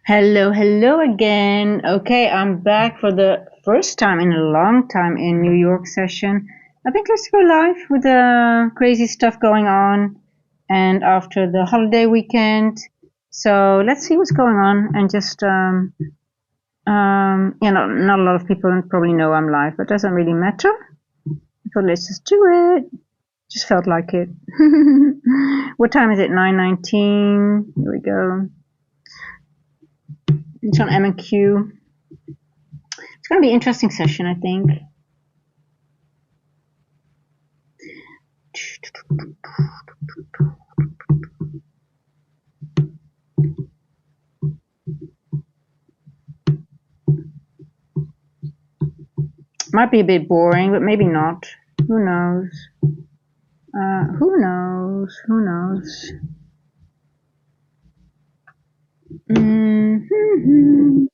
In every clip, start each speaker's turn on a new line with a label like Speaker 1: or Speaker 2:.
Speaker 1: Hello, hello again. Okay, I'm back for the first time in a long time in New York session. I think let's go live with the crazy stuff going on and after the holiday weekend. So let's see what's going on and just, not a lot of people probably know I'm live, but doesn't really matter. So let's just do it. Just felt like it. What time is it? 9:19. Here we go. It's on MNQ. It's going to be an interesting session, I think. Might be a bit boring, but maybe not. Who knows? Who knows? Who knows? Mm-hmm.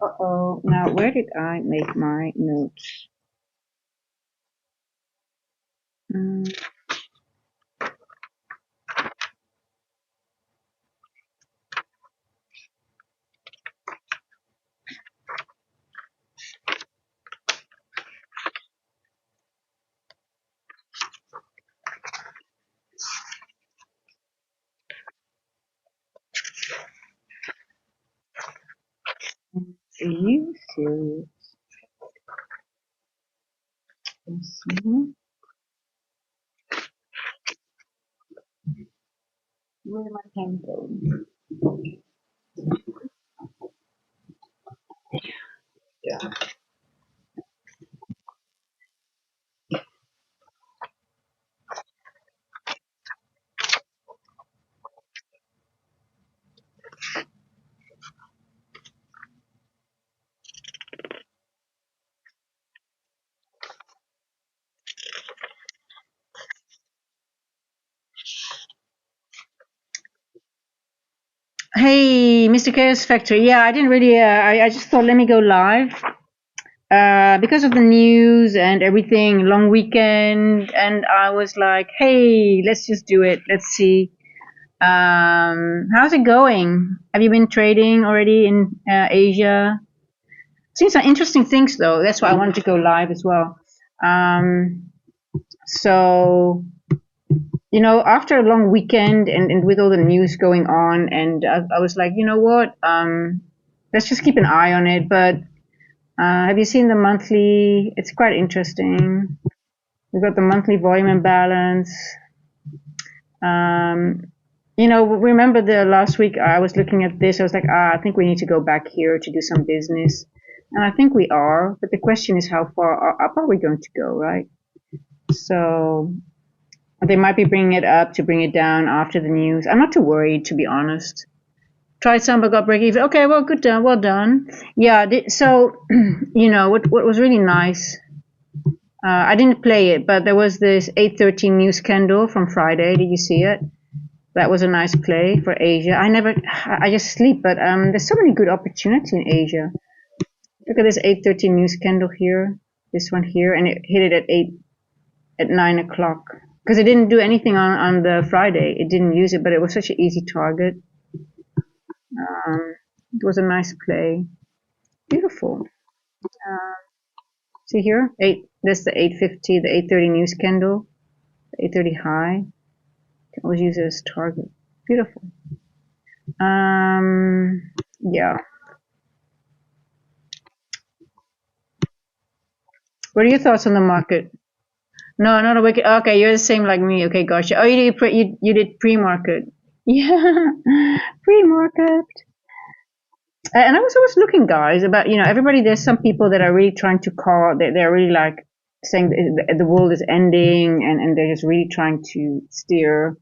Speaker 1: Uh-oh. Now, where did I make my notes? Mm. Are you serious? Let's see. Where did my pen go? Yeah. Hey, Mr. Chaos Factory. Yeah, I didn't really. I just thought let me go live. Because of the news and everything, long weekend, and I was like, hey, let's just do it. Let's see. How's it going? Have you been trading already in Asia? Seen some interesting things though. That's why I wanted to go live as well. So, after a long weekend and with all the news going on, and I was like, you know what? Let's just keep an eye on it. But have you seen the monthly? It's quite interesting. We've got the monthly volume imbalance. Remember the last week I was looking at this, I was like, I think we need to go back here to do some business. And I think we are, but the question is how far up are we going to go, right? So they might be bringing it up to bring it down after the news. I'm not too worried, to be honest. Tried some, but got break even. Okay, well, good done, well done. Yeah, so, what was really nice, I didn't play it, but there was this 8:13 news candle from Friday. Did you see it? That was a nice play for Asia. I just sleep, but there's so many good opportunities in Asia. Look at this 8:13 news candle here, this one here, and it hit it at 9 o'clock because it didn't do anything on the Friday. It didn't use it, but it was such an easy target. It was a nice play, beautiful. See here, That's the 8:50, the 8:30 news candle, the 8:30 high. Can always use it as target. Beautiful. Yeah. What are your thoughts on the market? No, not a wicked. Okay, you're the same like me. Okay, gotcha. Oh, you did pre-market. Yeah, pre-market. And I was always looking, guys, about everybody. There's some people that are really trying to call. They're really like saying the world is ending, and they're just really trying to steer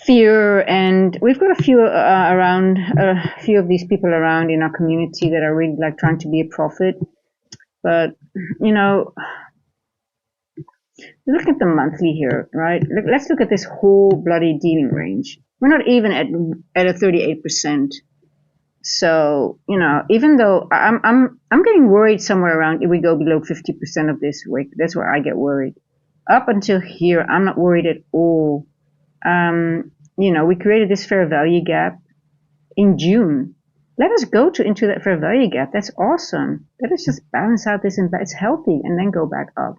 Speaker 1: fear. And we've got a few around, a few of these people around in our community that are really like trying to be a prophet. But look at the monthly here, right? Let's look at this whole bloody dealing range. We're not even at a 38%. So even though I'm getting worried somewhere around if we go below 50% of this week, that's where I get worried. Up until here, I'm not worried at all. we created this fair value gap in June. Let us go into that fair value gap. That's awesome. Let us just balance out this, and it's healthy, and then go back up.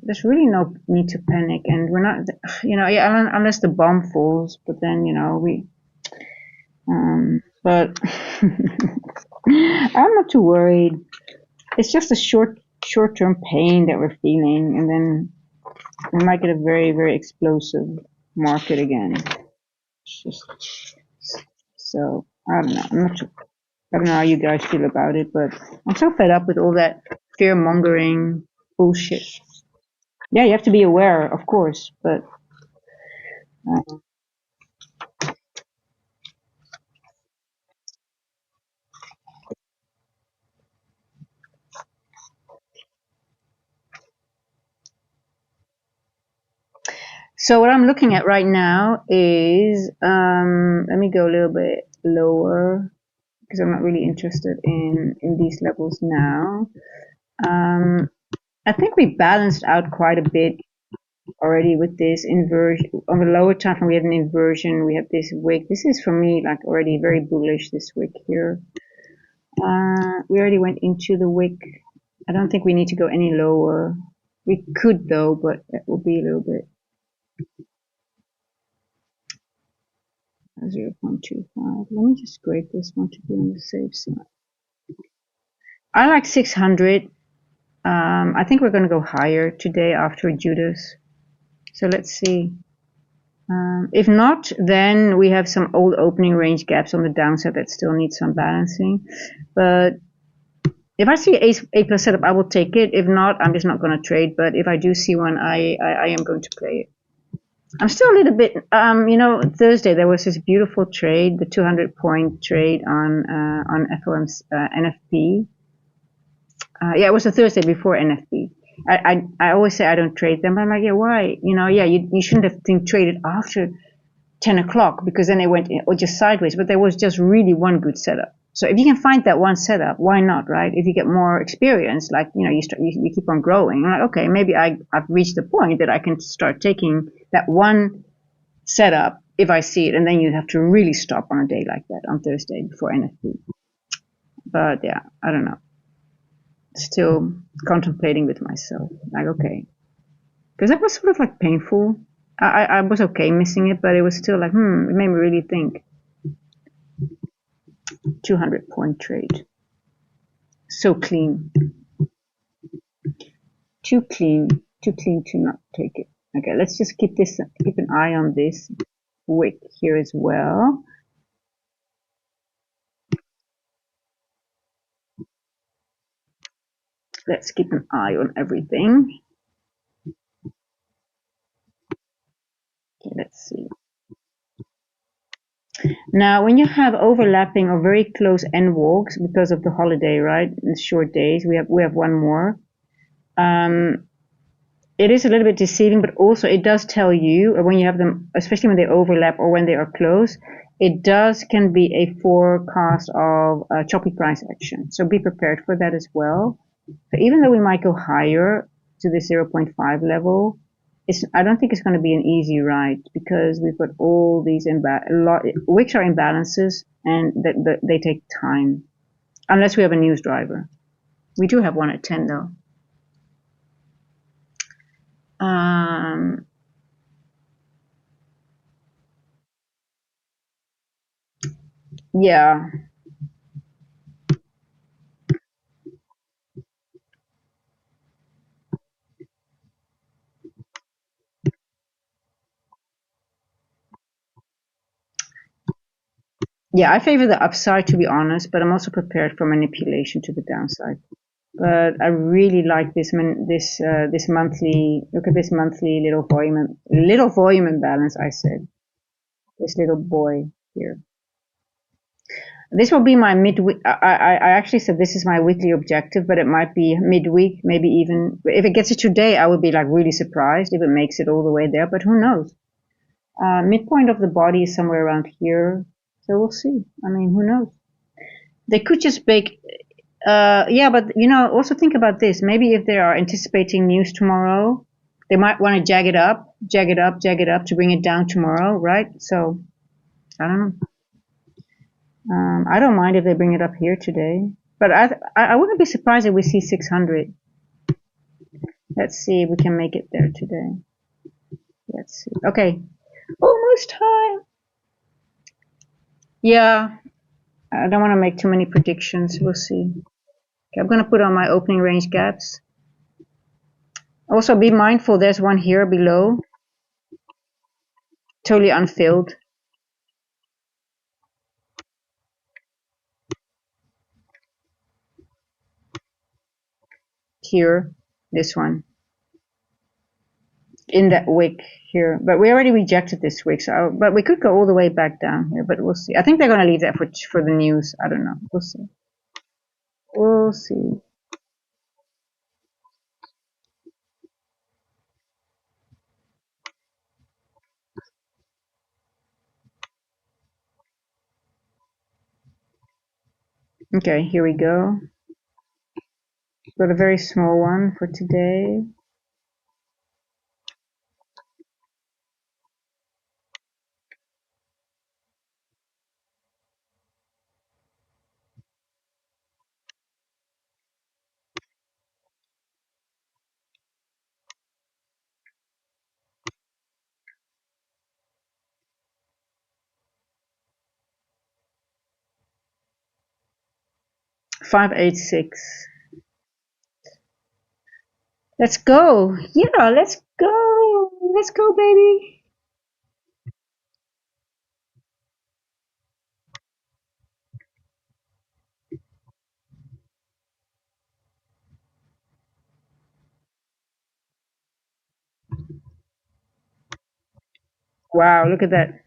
Speaker 1: There's really no need to panic, and we're not, unless the bomb falls. But then, but I'm not too worried. It's just a short-term pain that we're feeling, and then we might get a very, very explosive market again. So I don't know. I don't know how you guys feel about it, but I'm so fed up with all that fear mongering bullshit. Yeah, you have to be aware, of course, but so what I'm looking at right now is, let me go a little bit lower because I'm not really interested in these levels now. I think we balanced out quite a bit already with this inversion. On the lower time frame, we have an inversion. We have this wick. This is for me like already very bullish. This wick here. We already went into the wick. I don't think we need to go any lower. We could though, but that will be a little bit 0.25. Let me just scrape this one to be on the safe side. I like 600. I think we're going to go higher today after Judas. So let's see. If not, then we have some old opening range gaps on the downside that still need some balancing. But if I see A plus setup, I will take it. If not, I'm just not going to trade. But if I do see one, I am going to play it. I'm still a little bit, Thursday there was this beautiful trade, the 200-point trade on FOM's NFP. Yeah, it was a Thursday before NFP. I always say I don't trade them, but I'm like, yeah, why? You shouldn't have been traded after 10 o'clock because then it went or just sideways. But there was just really one good setup. So if you can find that one setup, why not, right? If you get more experience, like you keep on growing. I'm like, okay, maybe I've reached the point that I can start taking that one setup if I see it, and then you have to really stop on a day like that on Thursday before NFP. But yeah, I don't know. Still contemplating with myself, like, okay, because that was sort of like painful. I was okay missing it, but it was still like, it made me really think. 200-point trade, so clean, too clean to not take it. Okay, let's just keep an eye on this wick here as well. Let's keep an eye on everything. Okay, let's see. Now, when you have overlapping or very close end walks because of the holiday, right? In short days, we have one more. It is a little bit deceiving, but also it does tell you when you have them, especially when they overlap or when they are close, it can be a forecast of choppy price action. So be prepared for that as well. So even though we might go higher to the 0.5 level, I don't think it's going to be an easy ride because we've got all these which are imbalances, and they take time unless we have a news driver. We do have one at 10 though. Yeah. Yeah, I favor the upside, to be honest, but I'm also prepared for manipulation to the downside. But I really like this monthly. Look at this monthly little volume imbalance. I said this little boy here. This will be my midweek. I actually said this is my weekly objective, but it might be midweek, maybe even if it gets it today, I would be like really surprised if it makes it all the way there. But who knows? Midpoint of the body is somewhere around here. So we'll see. I mean, who knows? They could just bake. Yeah, but also think about this. Maybe if they are anticipating news tomorrow, They might want to jag it up, jag it up, jag it up to bring it down tomorrow, right? So I don't know. I don't mind if they bring it up here today, but I wouldn't be surprised if we see 600. Let's see if we can make it there today. Let's see. Okay, almost time. Yeah, I don't want to make too many predictions. We'll see. Okay, I'm going to put on my opening range gaps. Also, be mindful. There's one here below, totally unfilled. Here, this one. In that wick here, but we already rejected this wick. So, but we could go all the way back down here. But we'll see. I think they're going to leave that for the news. I don't know. We'll see. We'll see. Okay, here we go. Got a very small one for today. $586. Let's go. Yeah, let's go. Let's go, baby. Wow, look at that.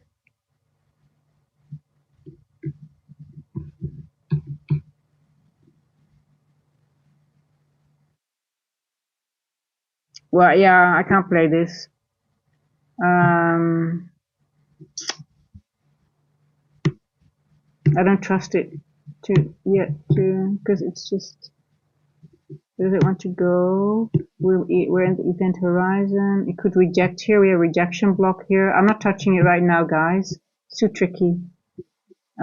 Speaker 1: Well, yeah, I can't play this. I don't trust it because it's just. Does it want to go? We're in the event horizon. It could reject here. We have a rejection block here. I'm not touching it right now, guys. It's too tricky.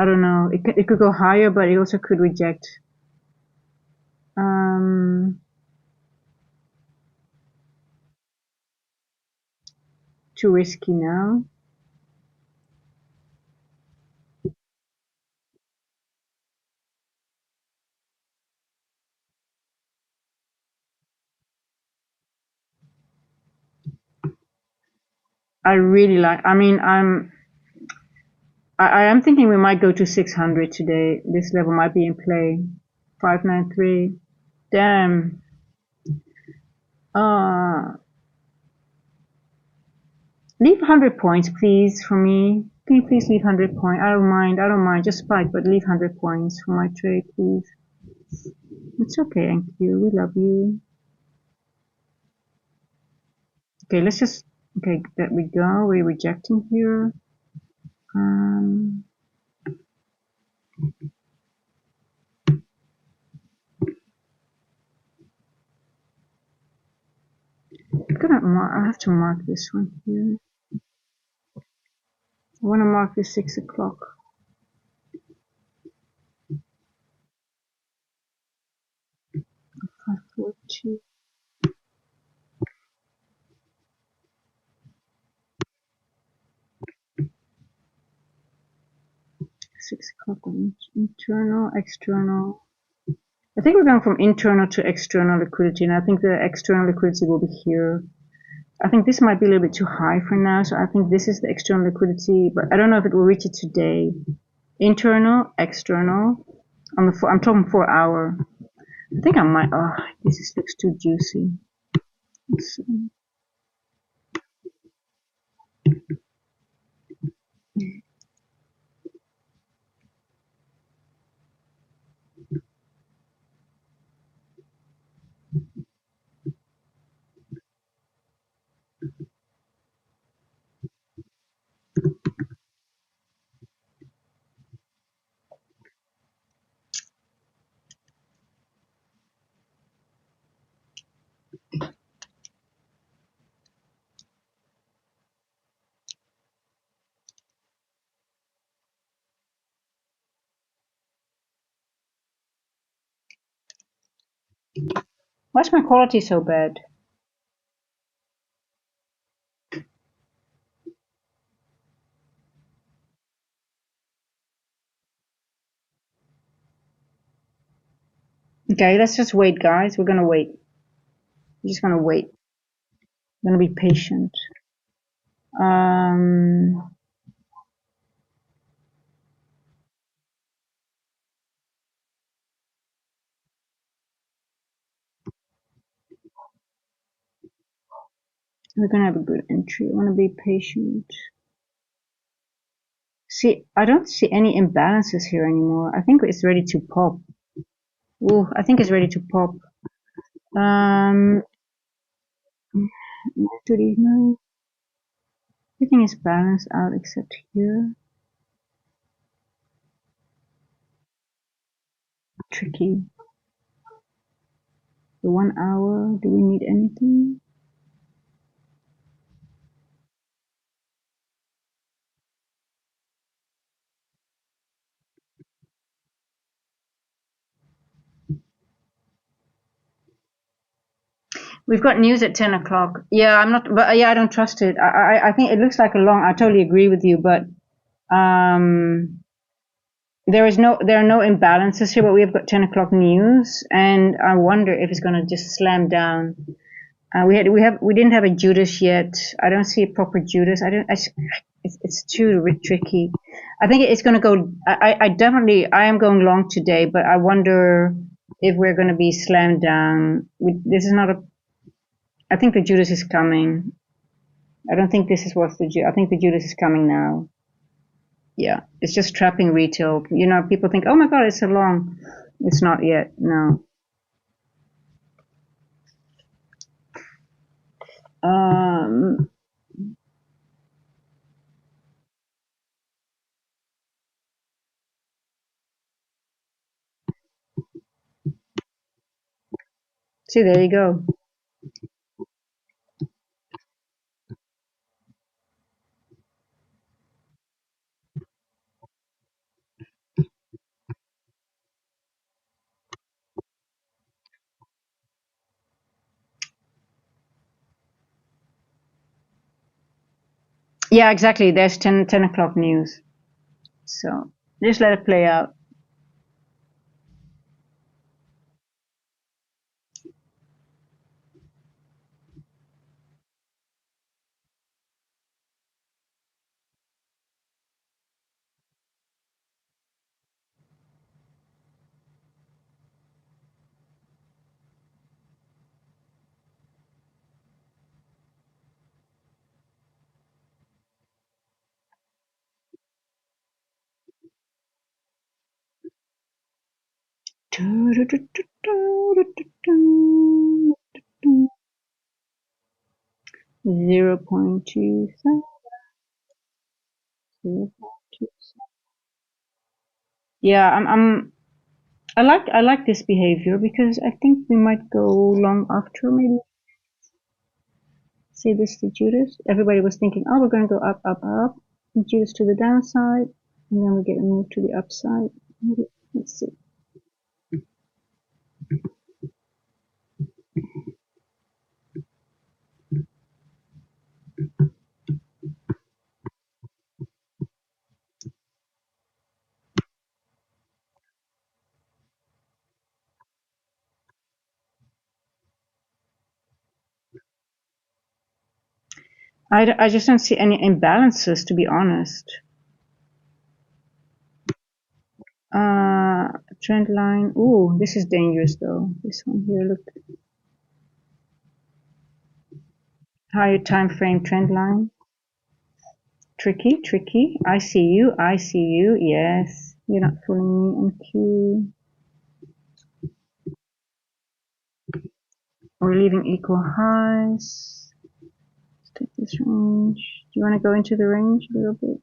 Speaker 1: I don't know. It could go higher, but it also could reject. Too risky now. I really like. I mean, I am thinking we might go to 600 today. This level might be in play. 593. Damn. Leave 100 points, please, for me. Can you please leave 100 points? I don't mind. I don't mind. Just spike, but leave 100 points for my trade, please. It's okay, NQ. We love you. Okay, let's just. Okay, there we go. We're rejecting here. I have to mark this one here. I want to mark this 6 o'clock. 542. 6 o'clock on internal, external. I think we're going from internal to external liquidity, and I think the external liquidity will be here. I think this might be a little bit too high for now, so I think this is the external liquidity, but I don't know if it will reach it today. Internal, external. I'm talking 4 hour. I think I might. Oh, this looks too juicy. Let's see. Why's my quality so bad? Okay, let's just wait, guys. We're gonna wait. We're just gonna wait. We're gonna be patient. Um, we're gonna have a good entry. I wanna be patient. See, I don't see any imbalances here anymore. I think it's ready to pop. Ooh, I think it's ready to pop. 39. Everything is balanced out except here. Tricky. The 1 hour. Do we need anything? We've got news at 10 o'clock. Yeah, I'm not, but yeah, I don't trust it. I think it looks like a long, I totally agree with you, but, there are no imbalances here, but we have got 10 o'clock news, and I wonder if it's going to just slam down. We didn't have a Judas yet. I don't see a proper Judas. It's too tricky. I think it's going to go, I am going long today, but I wonder if we're going to be slammed down. This is not a, I think the Judas is coming. I don't think this is what's I think the Judas is coming now. Yeah, it's just trapping retail. You know, people think, oh my God, it's so long. It's not yet. No. Um, See, there you go. Yeah, exactly. There's 10 o'clock news. So just let it play out. Zero point 0.2. Yeah, I like this behavior because I think we might go long after maybe. Say this to Judas. Everybody was thinking, oh, we're going to go up, up, up. And Judas to the downside, and then we get a move to the upside. Let's see. I just don't see any imbalances, to be honest. Trend line. Ooh, this is dangerous though. This one here, look. Higher time frame trend line. Tricky, tricky. I see you. I see you. Yes. You're not fooling me. MQ. We're leaving equal highs. Let's take this range. Do you want to go into the range a little bit?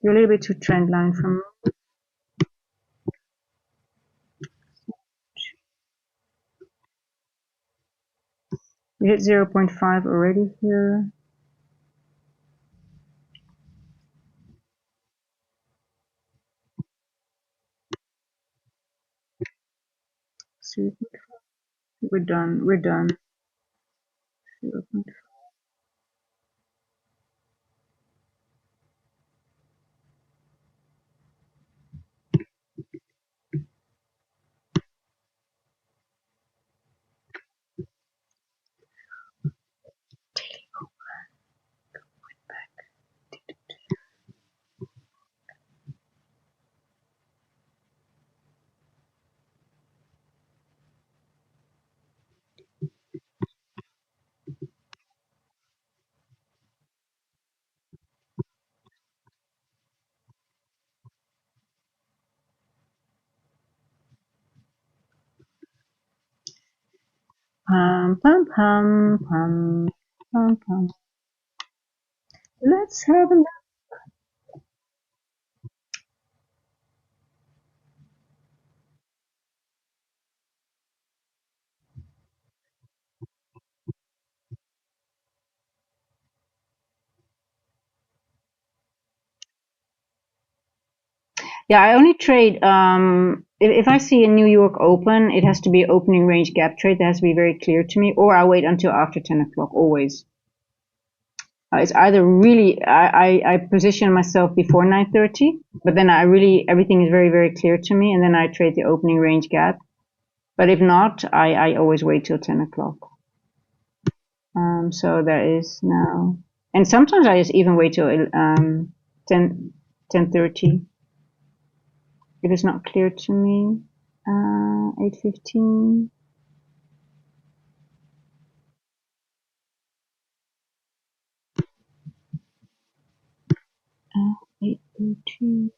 Speaker 1: You're a little bit too trend line from. We hit 0.5 already here. We're done. We're done. 0.5. Pum pum pum pum pum pum. Let's have a look. Yeah, I only trade if I see a New York open, it has to be opening range gap trade. That has to be very clear to me, or I wait until after 10 o'clock. Always. It's either really I position myself before 9:30, but then I really everything is very very clear to me, and then I trade the opening range gap. But if not, I always wait till 10 o'clock. So that is now, and sometimes I just even wait till 10:30 if it's not clear to me. 8:15. 8:02.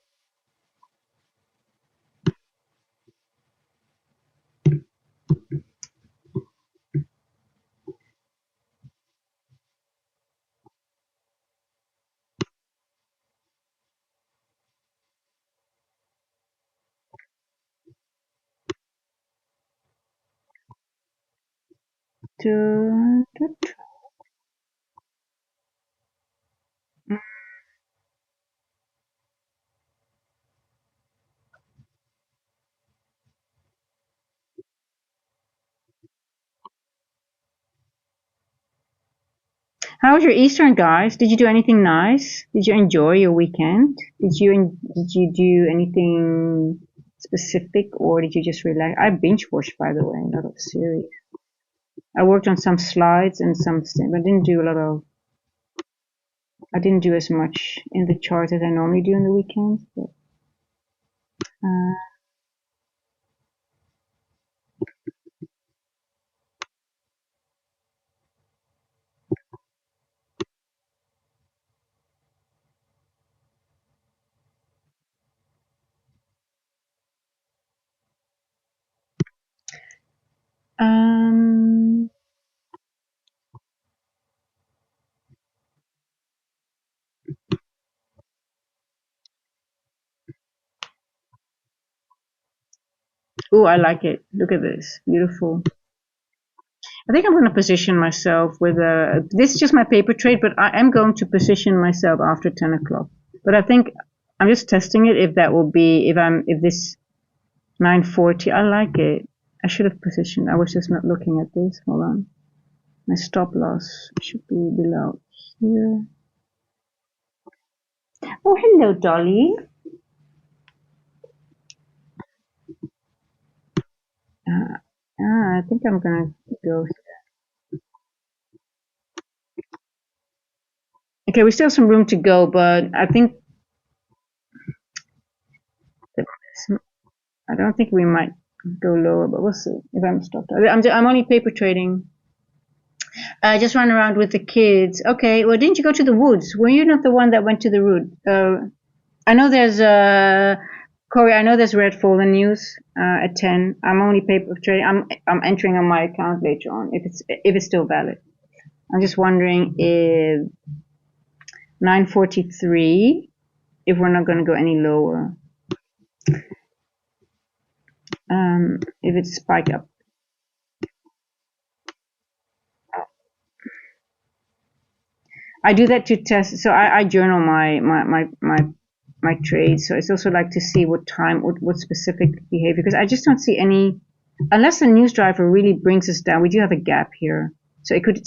Speaker 1: How was your Easter, guys? Did you do anything nice? Did you enjoy your weekend? Did you do anything specific, or did you just relax? I binge watched, by the way, a lot of series. I worked on some slides and some, but I didn't do as much in the charts as I normally do on the weekends. But, uh, um, oh, I like it. Look at this, beautiful. I think I'm going to position myself with a. This is just my paper trade, but I am going to position myself after 10 o'clock. But I think I'm just testing it if that will be if this 9:40. I like it. I should have positioned. I was just not looking at this. Hold on. My stop loss should be below here. Oh, hello, Dolly. I think I'm gonna go. Okay, we still have some room to go, but I think I don't think we might go lower, but we'll see if I'm stopped. I'm only paper trading. I just run around with the kids. Okay, well, didn't you go to the woods? Were you not the one that went to the wood? I know there's Corey. I know there's red folder news at 10. I'm only paper trading. I'm entering on my account later on if it's still valid. I'm just wondering if 9:43, if we're not going to go any lower. If it's spike up. I do that to test. So I journal my trades. So it's also like to see what time, what specific behavior, because I just don't see any unless the news driver really brings us down, we do have a gap here. So it could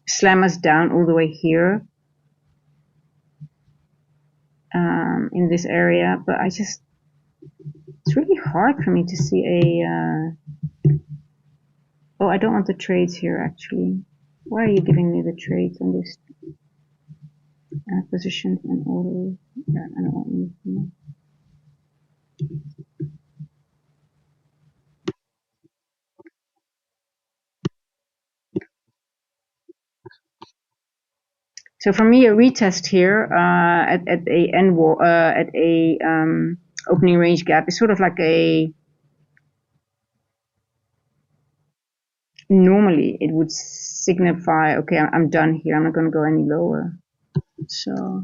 Speaker 1: slam us down all the way here in this area. But it's really hard for me to see oh, I don't want the trades here actually. Why are you giving me the trades on this positions and orders? Yeah, I don't want anything. So for me, a retest here at a end wall at a opening range gap is sort of like a. Normally, it would signify, okay, I'm done here. I'm not going to go any lower. So,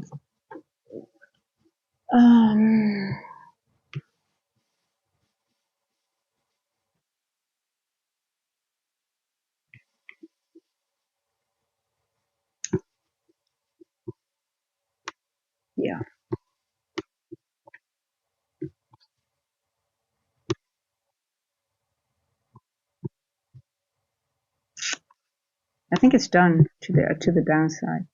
Speaker 1: yeah, I think it's done to the downside.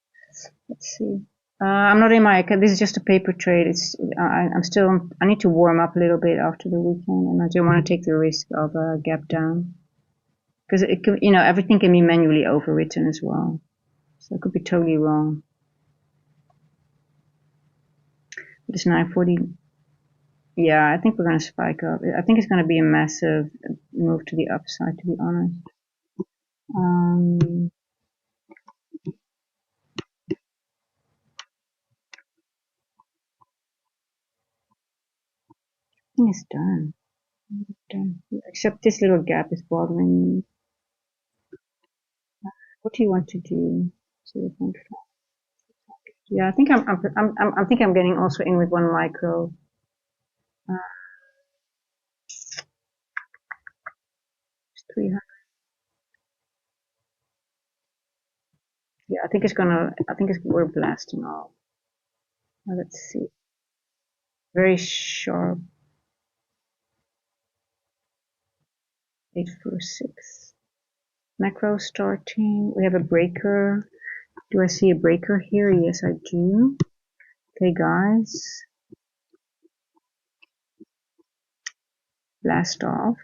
Speaker 1: Let's see. I'm not in my account. This is just a paper trade. I'm still. I need to warm up a little bit after the weekend, and I don't want to take the risk of a gap down because it can, everything can be manually overwritten as well. So I could be totally wrong. But it's 9:40. Yeah, I think we're going to spike up. I think it's going to be a massive move to the upside, to be honest. I think it's done. Done. Except this little gap is bothering me. What do you want to do? 0.5. Yeah, I think I think I'm getting also in with one micro. 300. Yeah, I think we're blasting off. Let's see. Very sharp. 846. Macro starting. We have a breaker. Do I see a breaker here? Yes, I do. Okay, guys. Blast off.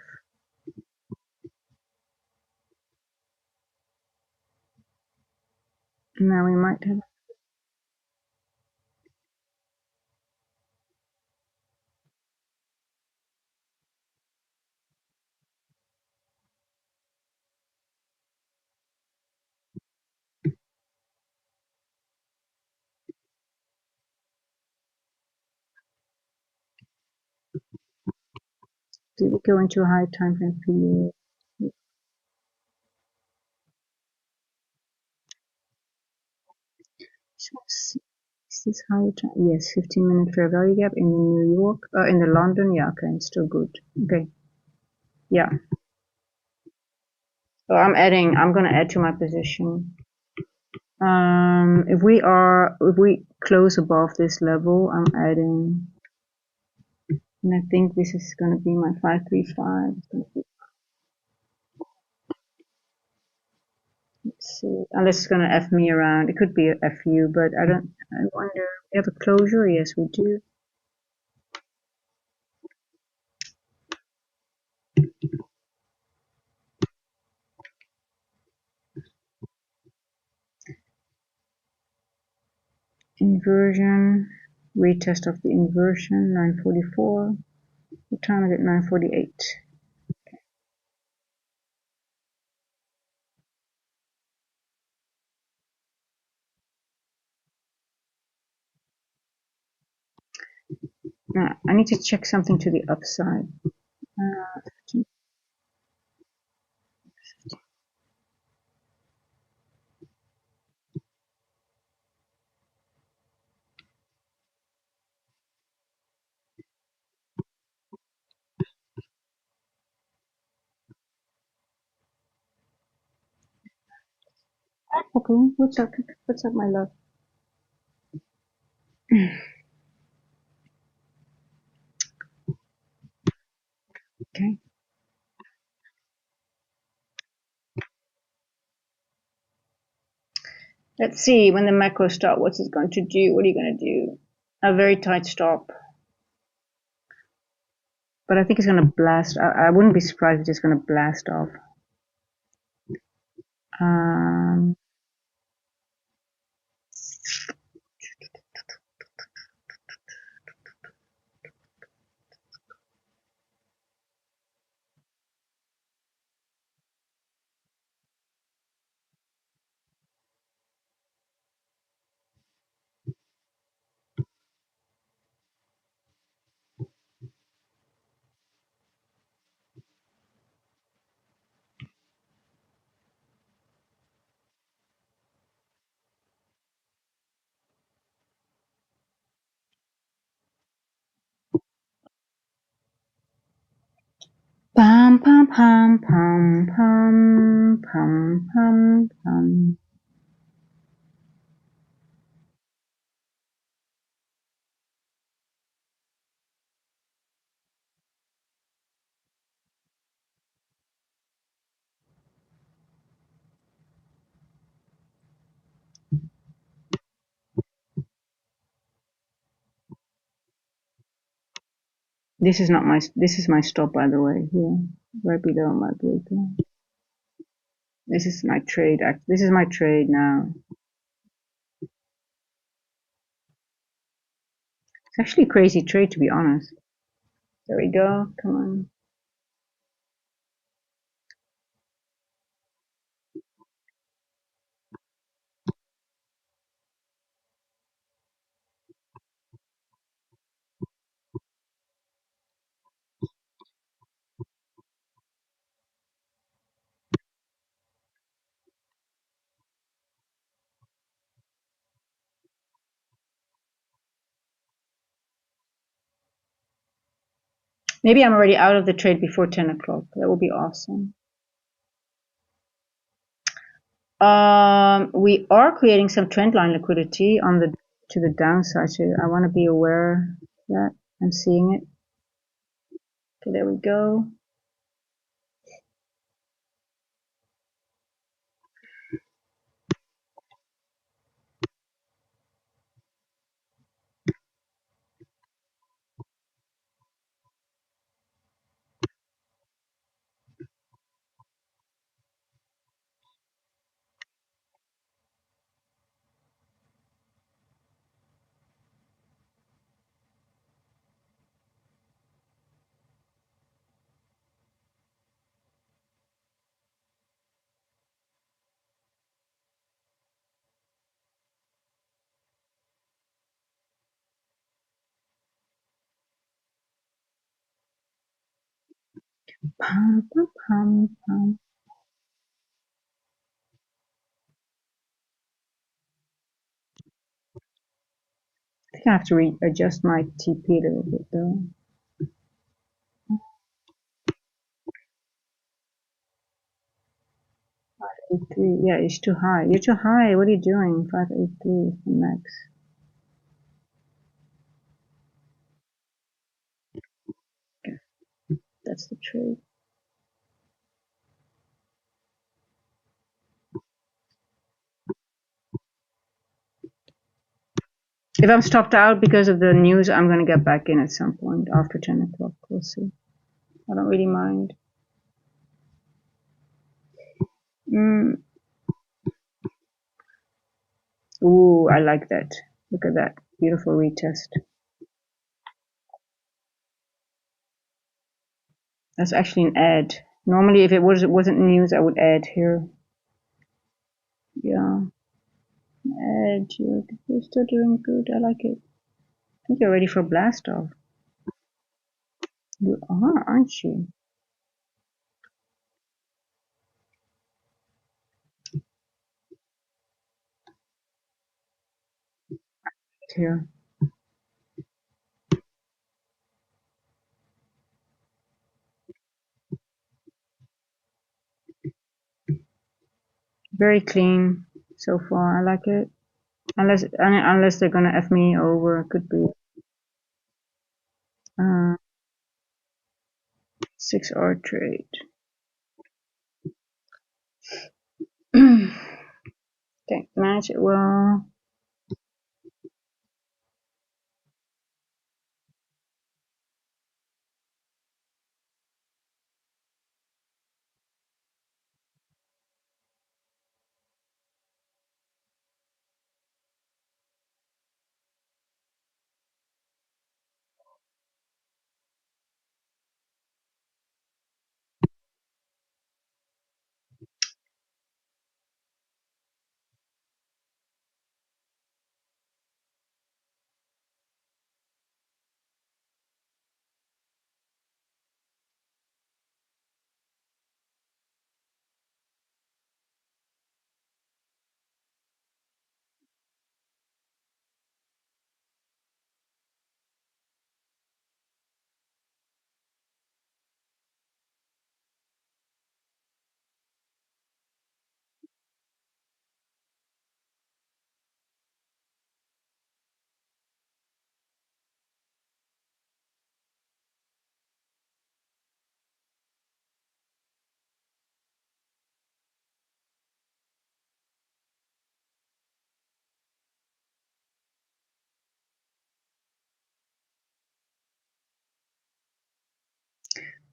Speaker 1: Now we might have. Did we go into a high time frame period? Is this higher time? Yes, 15-minute fair value gap in the New York, in the London. Yeah, okay, it's still good. Okay, yeah. So I'm gonna add to my position. If we close above this level, I'm adding, and I think this is gonna be my 535. Let's see, unless it's gonna F me around. It could be a F you, but I wonder, we have a closure? Yes, we do. Inversion, retest of the inversion, 944. What time is it? 9:48. Now, I need to check something to the upside. Okay, what's up? What's up, my love? Okay. Let's see when the macro stop, what's it going to do? What are you going to do? A very tight stop. But I think it's going to blast. I wouldn't be surprised if it's going to blast off. Um, pam pam pam pam pam pam pam pam. This is not my. This is my stop, by the way. Here, right below my breaker. This is my trade. This is my trade now. It's actually a crazy trade, to be honest. There we go. Come on. Maybe I'm already out of the trade before 10 o'clock. That would be awesome. We are creating some trend line liquidity on the to the downside, so I want to be aware of that. I'm seeing it. Okay, there we go. Pum, pum, pum, pum. I think I have to readjust my TP a little bit though. 583. Yeah, it's too high. You're too high. What are you doing? 583 is the max. Okay, that's the trade. If I'm stopped out because of the news, I'm going to get back in at some point after 10 o'clock. We'll see. I don't really mind. Mm. Ooh, I like that. Look at that. Beautiful retest. That's actually an ad. Normally, if it wasn't news, I would add here. Yeah. Add. You're still doing good. I like it. I think you're ready for blast off. You are, aren't you? Here. Very clean so far. I like it. Unless they're gonna F me over, it could be. 6 hour trade. Okay, manage it well.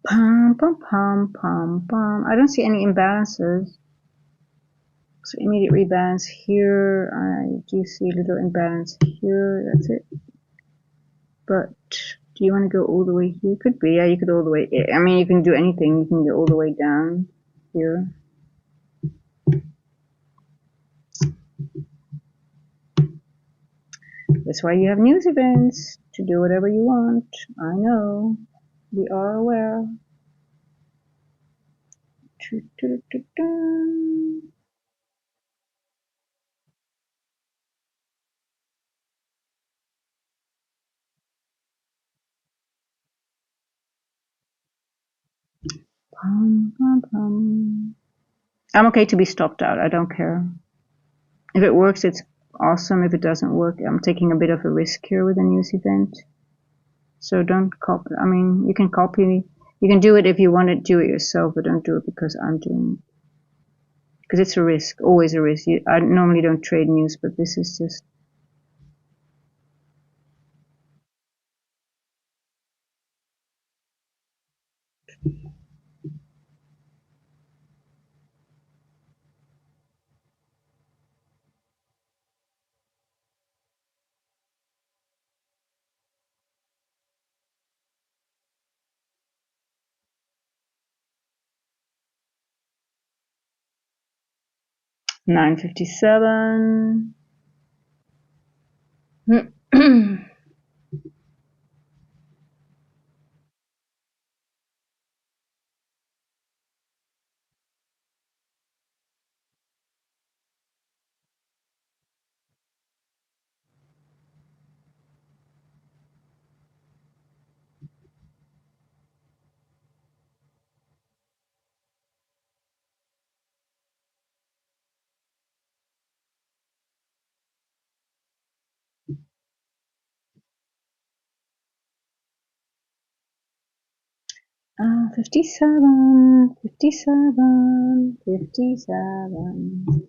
Speaker 1: Pum, pum, pum, pum, pum. I don't see any imbalances. So immediate rebalance here. I do see a little imbalance here. That's it. But do you want to go all the way here? Could be. Yeah, you could all the way. I mean, you can do anything. You can go all the way down here. That's why you have news events, to do whatever you want. I know. We are aware. Pum, pum, pum. I'm okay to be stopped out. I don't care. If it works, it's awesome. If it doesn't work, I'm taking a bit of a risk here with a news event. So don't copy. I mean, you can copy. You can do it if you want to do it yourself, but don't do it because I'm doing it. Because it's a risk, always a risk. I normally don't trade news, but this is just. $9.57. 57, 57, 57.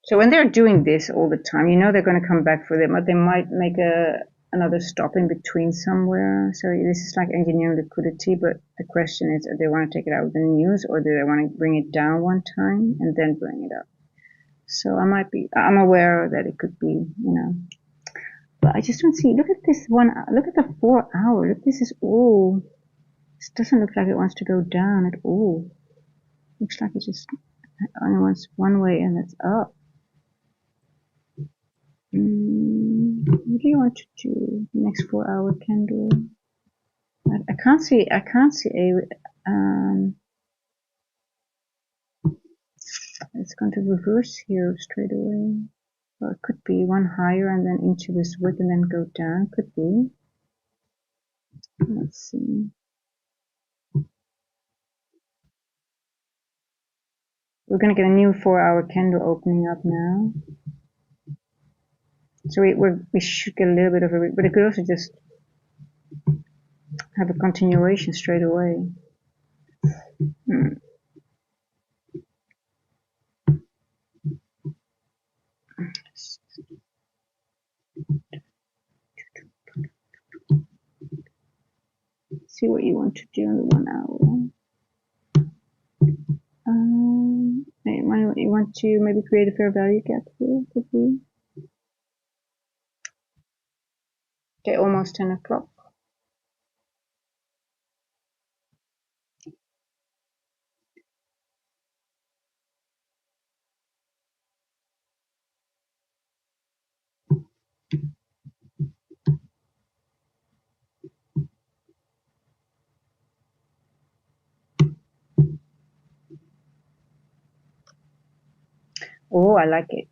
Speaker 1: So when they're doing this all the time, you know they're going to come back for them, but they might make another stop in between somewhere. So this is like engineering liquidity, but the question is, do they want to take it out with the news, or do they want to bring it down one time and then bring it up? So I'm aware that it could be, but I just don't see. Look at this one. Look at the 4 hour. Look, this is all. This doesn't look like it wants to go down at all. Looks like it just only wants one way, and it's up. What do you want to do? Next 4 hour candle. I can't see. I can't see a. It's going to reverse here straight away. Well, it could be one higher and then into this wick and then go down. Could be. Let's see. We're going to get a new 4 hour candle opening up now. So we should get a little bit of a, but it could also just have a continuation straight away. See what you want to do in the 1 hour. You want to maybe create a fair value gap here, could be. Okay, almost 10 o'clock. Oh, I like it.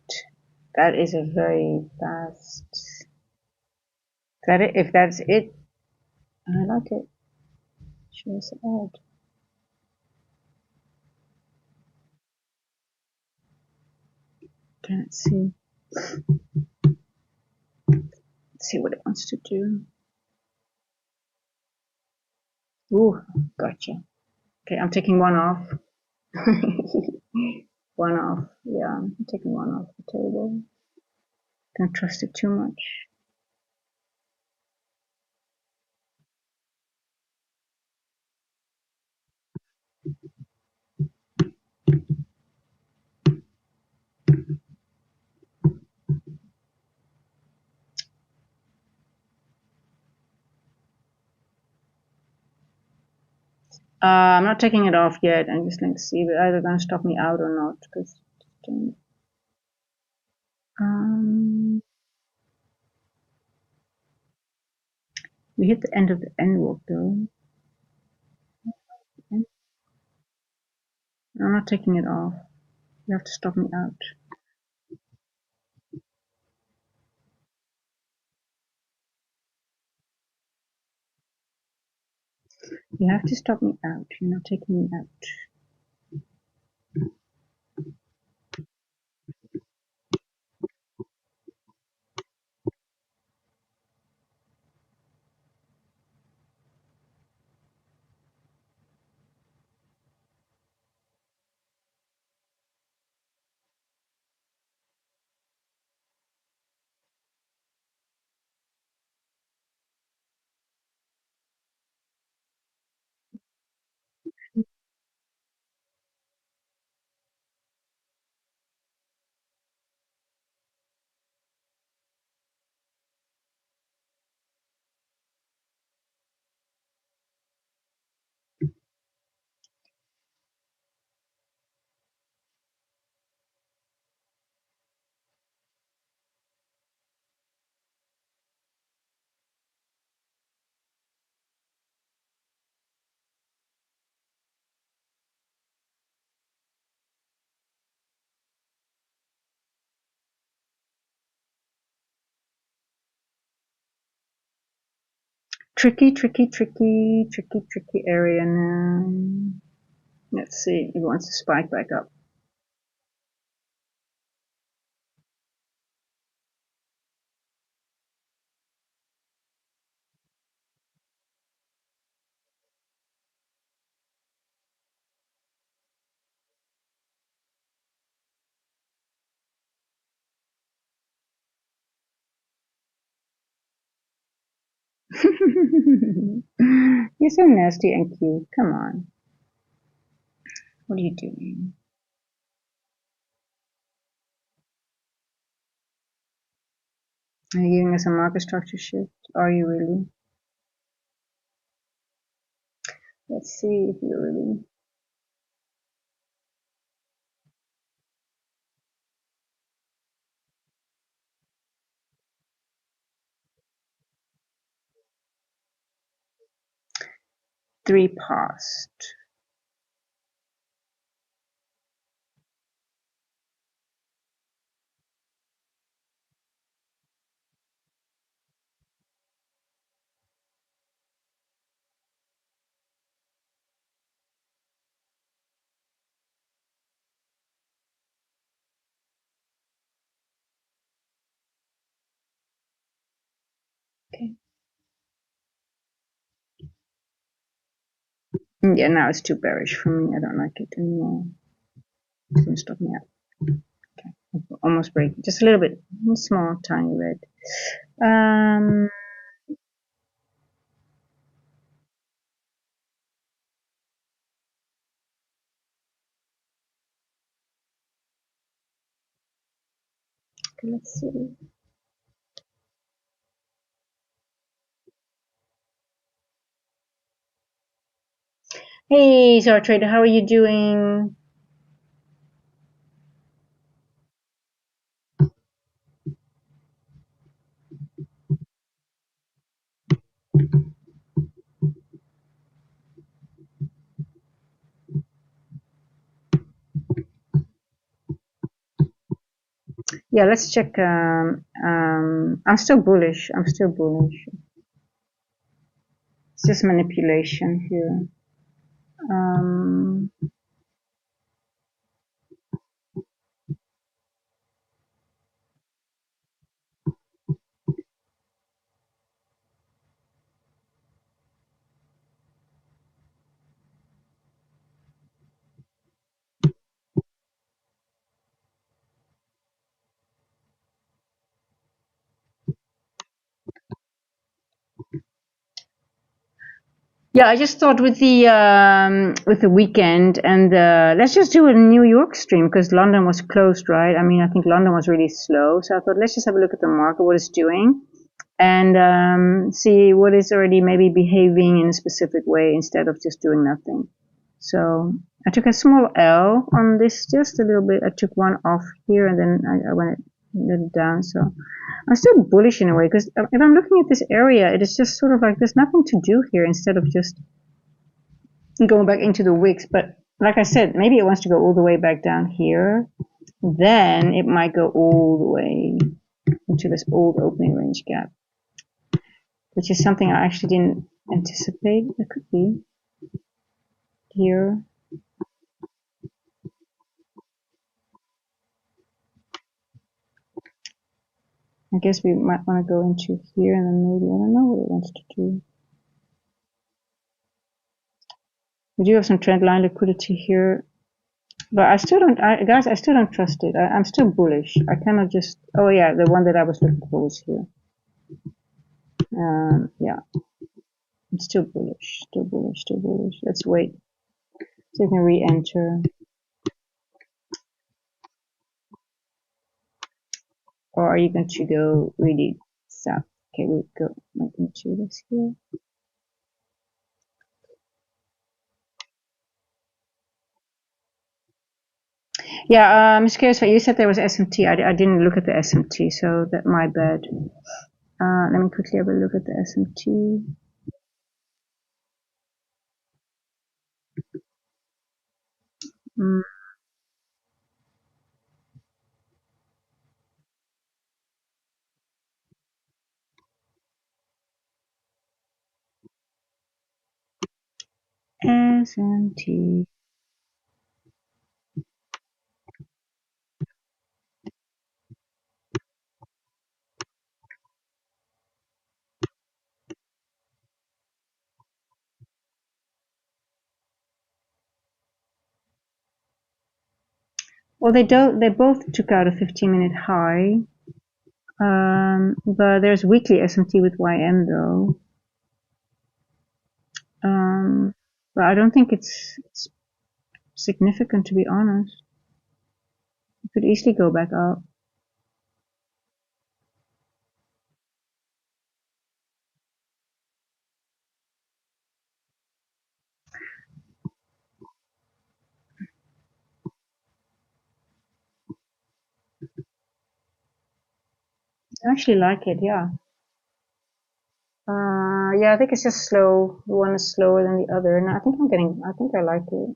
Speaker 1: That is a very fast. If that's it, I like it. Shows add. Okay, let's see. Let's see what it wants to do. Ooh, gotcha. Okay, I'm taking one off. One off. Yeah, I'm taking one off the table. Don't trust it too much. I'm not taking it off yet. I'm just going to see if it's either going to stop me out or not. Because we hit the end of the end walk though. I'm not taking it off. You have to stop me out. You have to stop me out. You're not taking me out. Tricky area now. Let's see. It wants to spike back up. You're so nasty and cute. Come on. What are you doing? Are you giving us a market structure shift? Are you really? Let's see if you're really. Three past. Okay. Yeah, now it's too bearish for me. I don't like it anymore. It's gonna stop me out. Okay, almost break. Just a little bit, small, tiny red. Okay, let's see. Hey, Zara Trader, how are you doing? Yeah, let's check. I'm still bullish. I'm still bullish. It's just manipulation here. Yeah, I just thought with the weekend and let's just do a New York stream because London was closed, right? I mean, I think London was really slow, so I thought let's just have a look at the market, what it's doing, and see what is already maybe behaving in a specific way instead of just doing nothing. So I took a small L on this, just a little bit. I took one off here and then I went a little down. So I'm still bullish in a way because if I'm looking at this area, it is just sort of like there's nothing to do here instead of just going back into the wicks. But like I said, maybe it wants to go all the way back down here. Then it might go all the way into this old opening range gap, which is something I actually didn't anticipate. It could be here. I guess we might want to go into here and then maybe, I don't know what it wants to do. We do have some trend line liquidity here, but I still don't, guys, I still don't trust it. I'm still bullish. I cannot just, oh yeah, the one that I was looking for was here. Yeah, it's still bullish, still bullish, still bullish. Let's wait so we can re-enter. Or are you going to go really south? Okay, we go into this here. Yeah, Ms. Kaysa, you said there was SMT. I didn't look at the SMT, so that my bad. Let me quickly have a look at the SMT. SMT. Well, they both took out a 15-minute high. But there's weekly SMT with YM though. But I don't think it's significant, to be honest. It could easily go back up. I actually like it, yeah. Yeah, I think it's just slow. One is slower than the other, and I think I like it.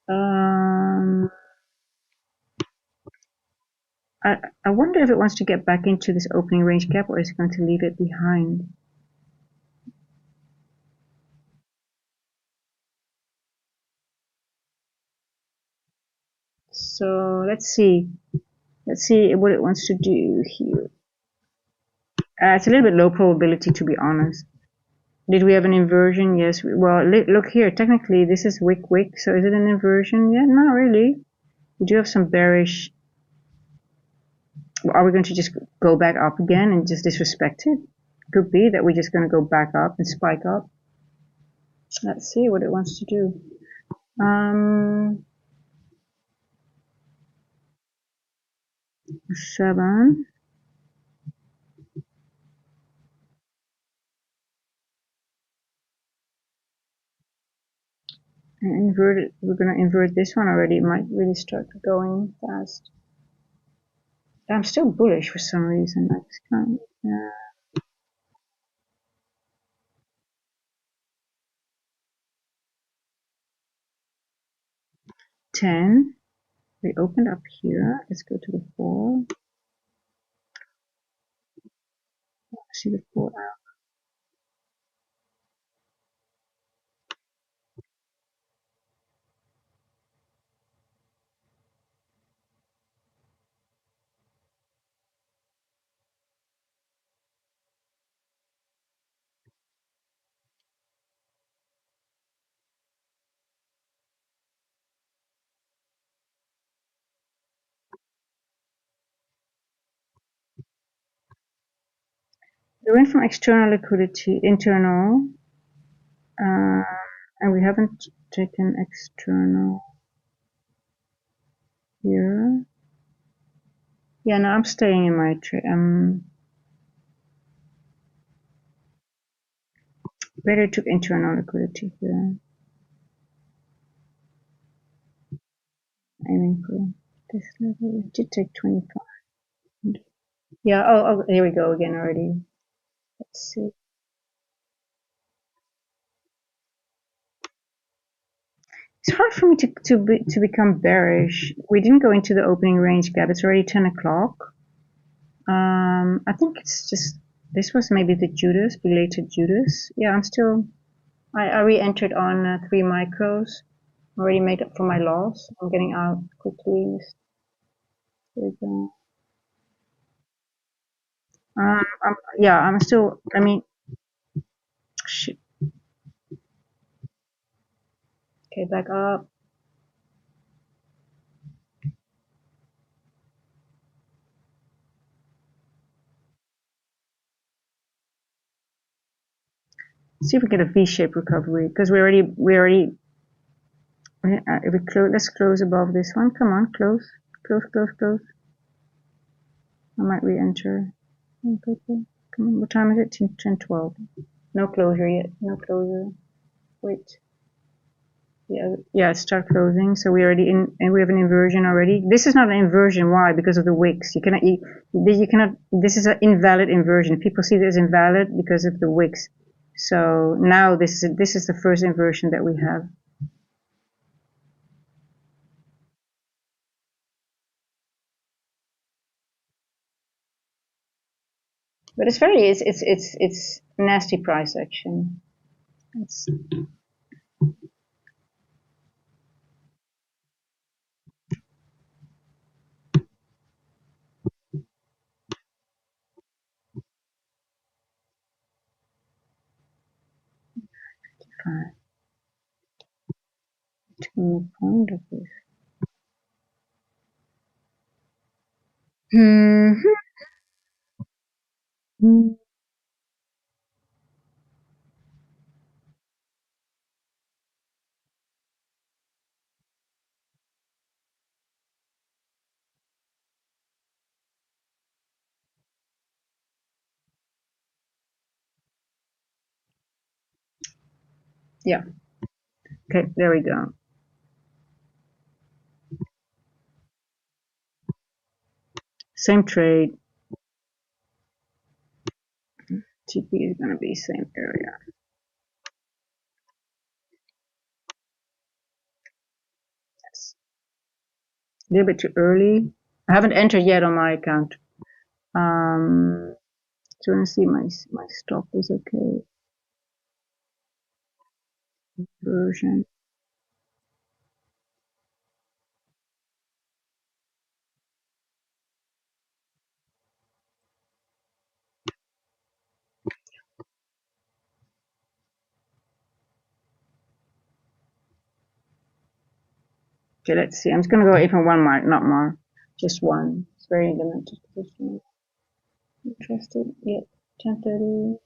Speaker 1: Um, I wonder if it wants to get back into this opening range gap or is it going to leave it behind? So let's see. Let's see what it wants to do here. It's a little bit low probability, to be honest. Did we have an inversion? Yes. Well, look here. Technically, this is wick wick. So is it an inversion? Yeah, not really. We do have some bearish. Are we going to just go back up again and just disrespect it? Could be that we're just going to go back up and spike up. Let's see what it wants to do. 7. And invert it. We're going to invert this one already. It might really start going fast. I'm still bullish for some reason. I just can't. 10. We opened up here. Let's go to the 4. See the 4 out. We went from external liquidity, internal, and we haven't taken external here. Yeah, no, I'm staying in my trade. Better took internal liquidity here. Aiming for this level. We did take 25. Yeah. Oh, here we go again already. Let's see. It's hard for me to become bearish. We didn't go into the opening range gap. It's already 10 o'clock. I think it's just this was maybe the Judas, belated Judas. Yeah, I'm still. I re-entered on 3 micros. Already made up for my loss. I'm getting out quickly. Here we go. I'm still. I mean, shit. Okay, back up. See if we get a V-shaped recovery because we already. If we close, let's close above this one. Come on, close. I might re-enter. Come on, what time is it? 10:12. No closure yet. No closure. Wait. Yeah, start closing. So we already in, and we have an inversion already. This is not an inversion. Why? Because of the wicks. You cannot. This is an invalid inversion. People see this invalid because of the wicks. So now this is the first inversion that we have. But it's nasty price action. It's fine. To the point of this. Yeah. Okay, there we go. Same trade. TP is going to be same area. That's a little bit too early. I haven't entered yet on my account. So I want to see my stop is okay. Version. Okay, let's see. I'm just gonna go even one more, not more, just one. It's very limited position. Interested? Yep. 10:30.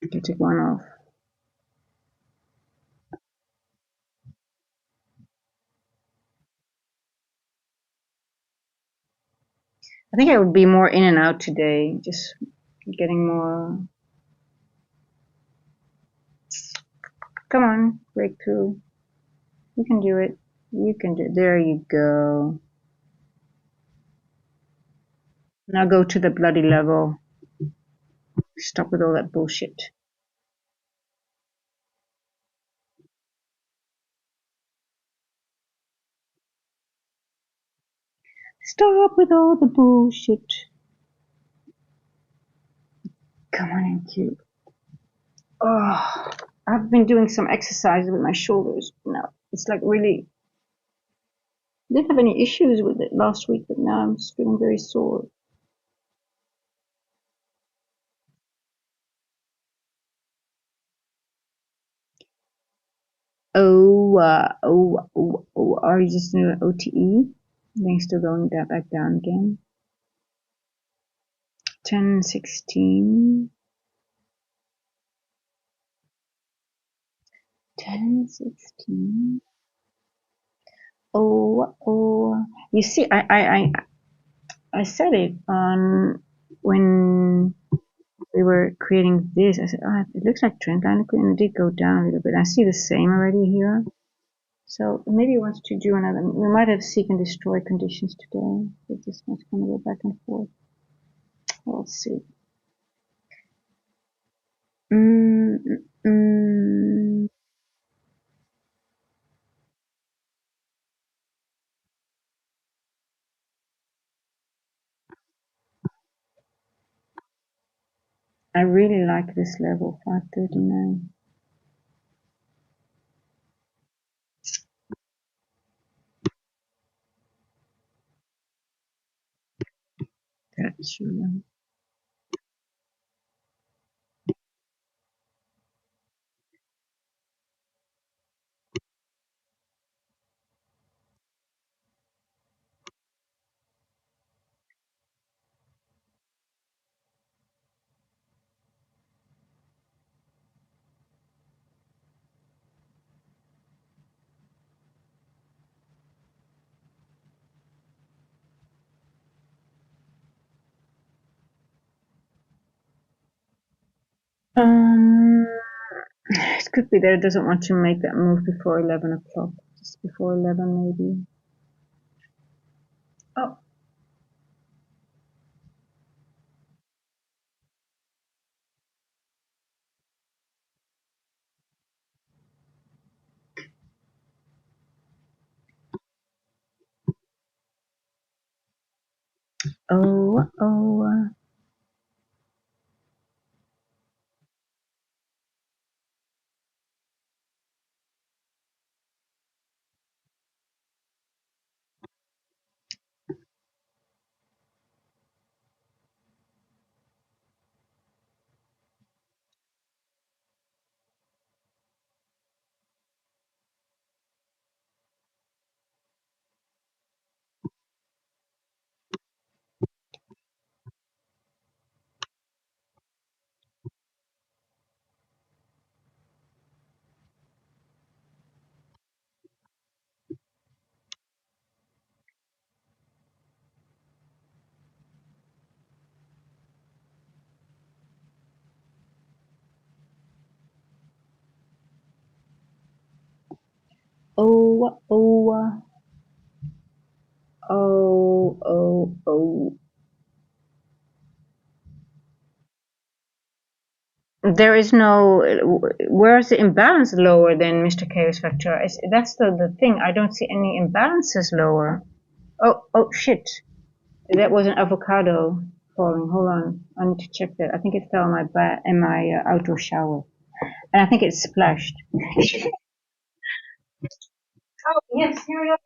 Speaker 1: Okay, take one off. I think I would be more in and out today, just getting more. Come on, breakthrough. You can do it. You can do it. There you go. Now go to the bloody level. Stop with all that bullshit. Stop with all the bullshit. Come on, NQ. Oh, I've been doing some exercises with my shoulders now. It's like really. I didn't have any issues with it last week, but now I'm just feeling very sore. Are you just doing OTE? Then still going that back down again. 10, 16. 10, 16. You see, I said it on when we were creating this. I said, it looks like trend line and it did go down a little bit. I see the same already here. So maybe he wants to do another. We might have seek and destroy conditions today. But this one's going to go back and forth. We'll see. Mm, mm, I really like this level, 539. That's really. Um, it could be that it doesn't want to make that move before 11 o'clock. Just before 11, maybe. Oh. Oh. Oh, oh, oh, oh, oh. There is no. Where's the imbalance lower than Mr. Chaos Factor? That's the thing. I don't see any imbalances lower. Oh, shit. That was an avocado falling. Hold on. I need to check that. I think it fell in my outdoor shower. And I think it splashed. Oh, yes, here we are.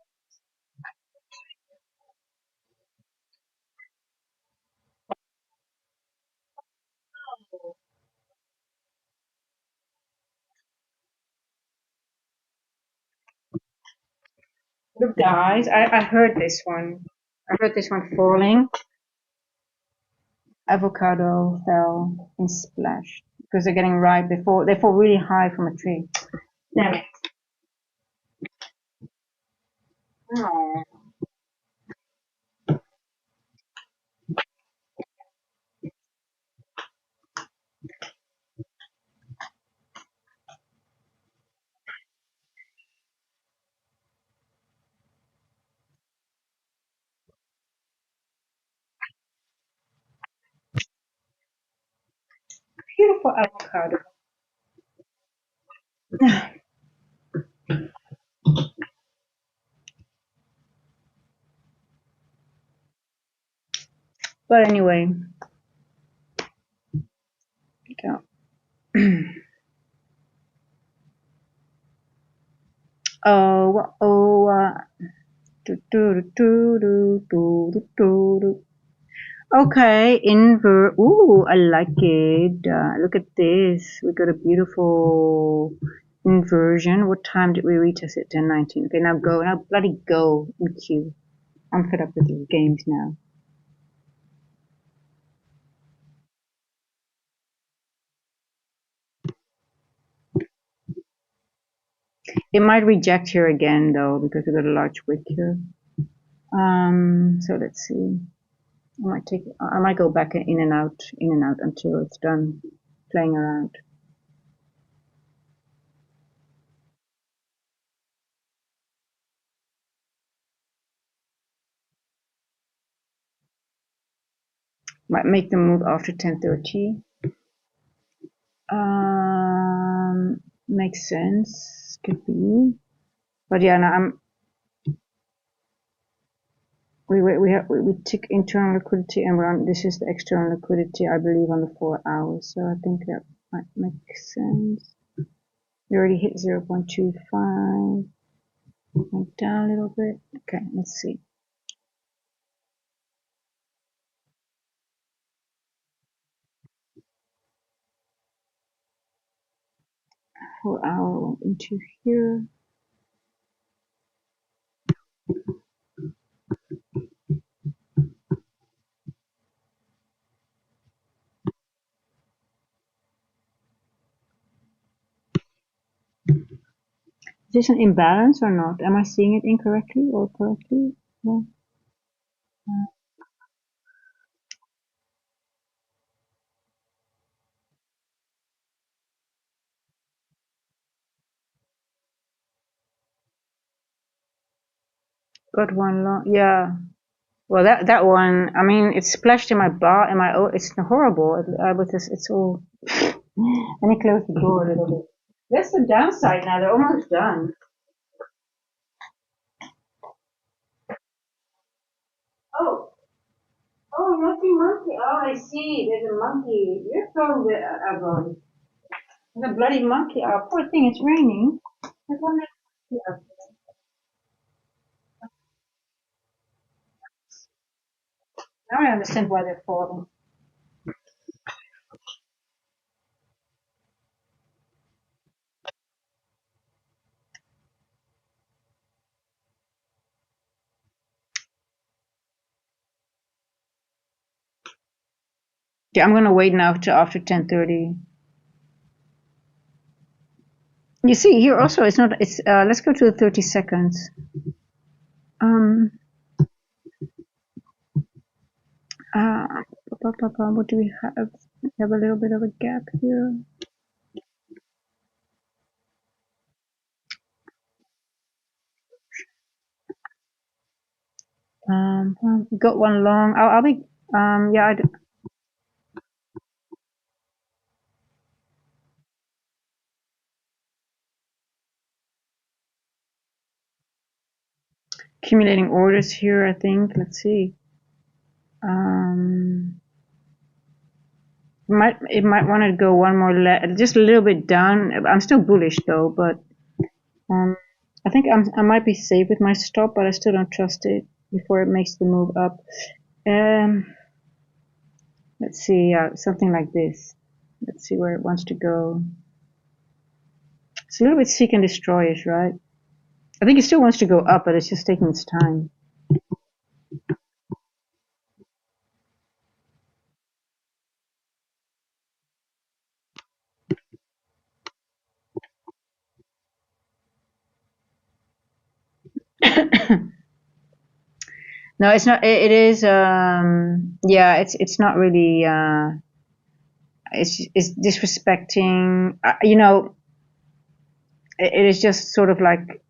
Speaker 1: Look, guys, I heard this one. I heard this one falling. Avocado fell and splashed because they're getting ripe. They fall really high from a tree. Damn it. Oh, beautiful avocado. But anyway, go. Oh, do, do, do, do, do, do, do, do. Okay, Ooh, I like it. Look at this. We got a beautiful inversion. What time did we retest it? 10:19. Okay, now go. Now bloody go. MQ. I'm fed up with these games now. It might reject here again though because we got a large wick here. So let's see. I might go back in and out until it's done playing around. Might make the move after 10:30. Makes sense. Could be. But yeah, no, we tick internal liquidity and we're on, this is the external liquidity, I believe, on the 4 hours. So I think that might make sense. We already hit 0.25. Went down a little bit. Okay, let's see. For hour went into here. Is this an imbalance or not? Am I seeing it incorrectly or correctly? No. Got one long. Yeah. Well, that one. I mean, it splashed in my bar. In my. Oh, it's horrible. It's all. Let me close the door a little bit. That's the downside now. They're almost done. Oh, oh, monkey. Oh, I see. There's a monkey. You're throwing the abalone. There's a bloody monkey. Oh, poor thing. It's raining. There's one monkey up there. Now I understand why they're falling. Yeah, I'm gonna wait now till after 10:30. You see here also it's not. It's let's go to the 30 seconds. Um. Uh. What do we have? We have a little bit of a gap here. got one long. I'll be yeah. Accumulating orders here, I think. Let's see. It might want to go one more just a little bit down. I'm still bullish though, but I think I might be safe with my stop, but I still don't trust it before it makes the move up. Let's see, something like this. Let's see where it wants to go. It's a little bit seek and destroyish, right? I think it still wants to go up, but it's just taking its time. No, it's not. It is. Yeah, it's not really. It's disrespecting. It is just sort of like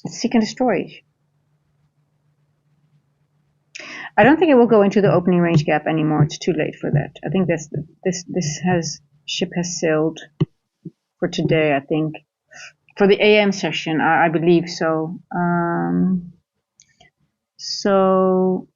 Speaker 1: seek and destroy. I don't think it will go into the opening range gap anymore. It's too late for that. I think this ship has sailed for today. I think for the AM session, I believe so. So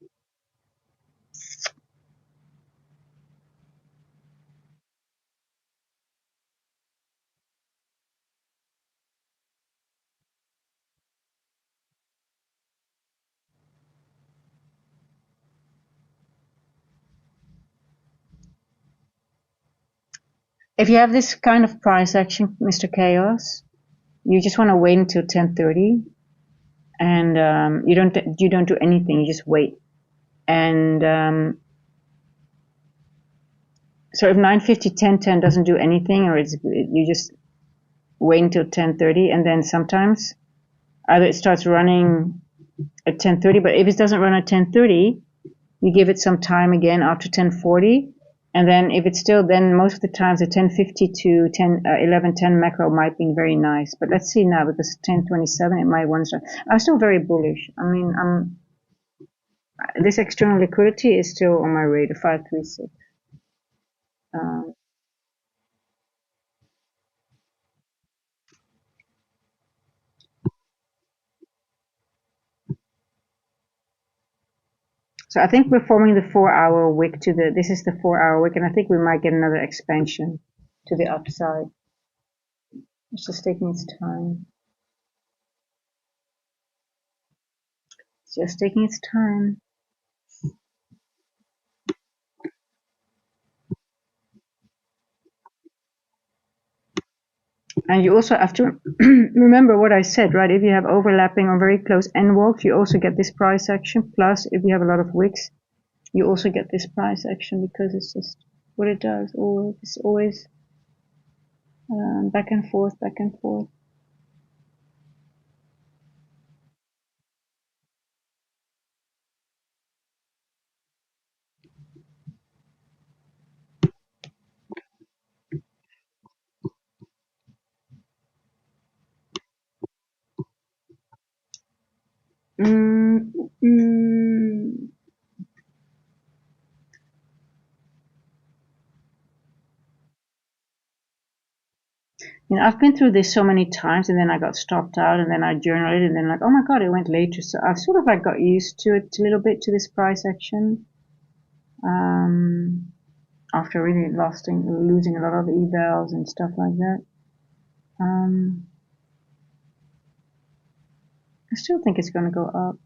Speaker 1: if you have this kind of price action, Mr. Chaos, you just want to wait until 10:30, and you don't do anything. You just wait, and so if 9:50, 10:10 doesn't do anything, or you just wait until 10:30, and then sometimes either it starts running at 10:30, but if it doesn't run at 10:30, you give it some time again after 10:40. And then if it's still, then most of the times the 10:50 to 11:10 macro might be very nice. But let's see now, because 10:27 it might want to. I'm still very bullish. I mean, this external liquidity is still on my radar, 536. So I think we're forming the 4-hour wick this is the 4-hour wick, and I think we might get another expansion to the upside. It's just taking its time. It's just taking its time. And you also have to remember what I said, right? If you have overlapping or very close end walks, you also get this price action. Plus, if you have a lot of wicks, you also get this price action, because it's just what it does. It's always back and forth, back and forth. I've been through this so many times, and then I got stopped out, and then I journaled it, and then like, oh my god, it went later. So I've sort of like got used to it a little bit, to this price action. After really losing a lot of evals and stuff like that. I still think it's going to go up.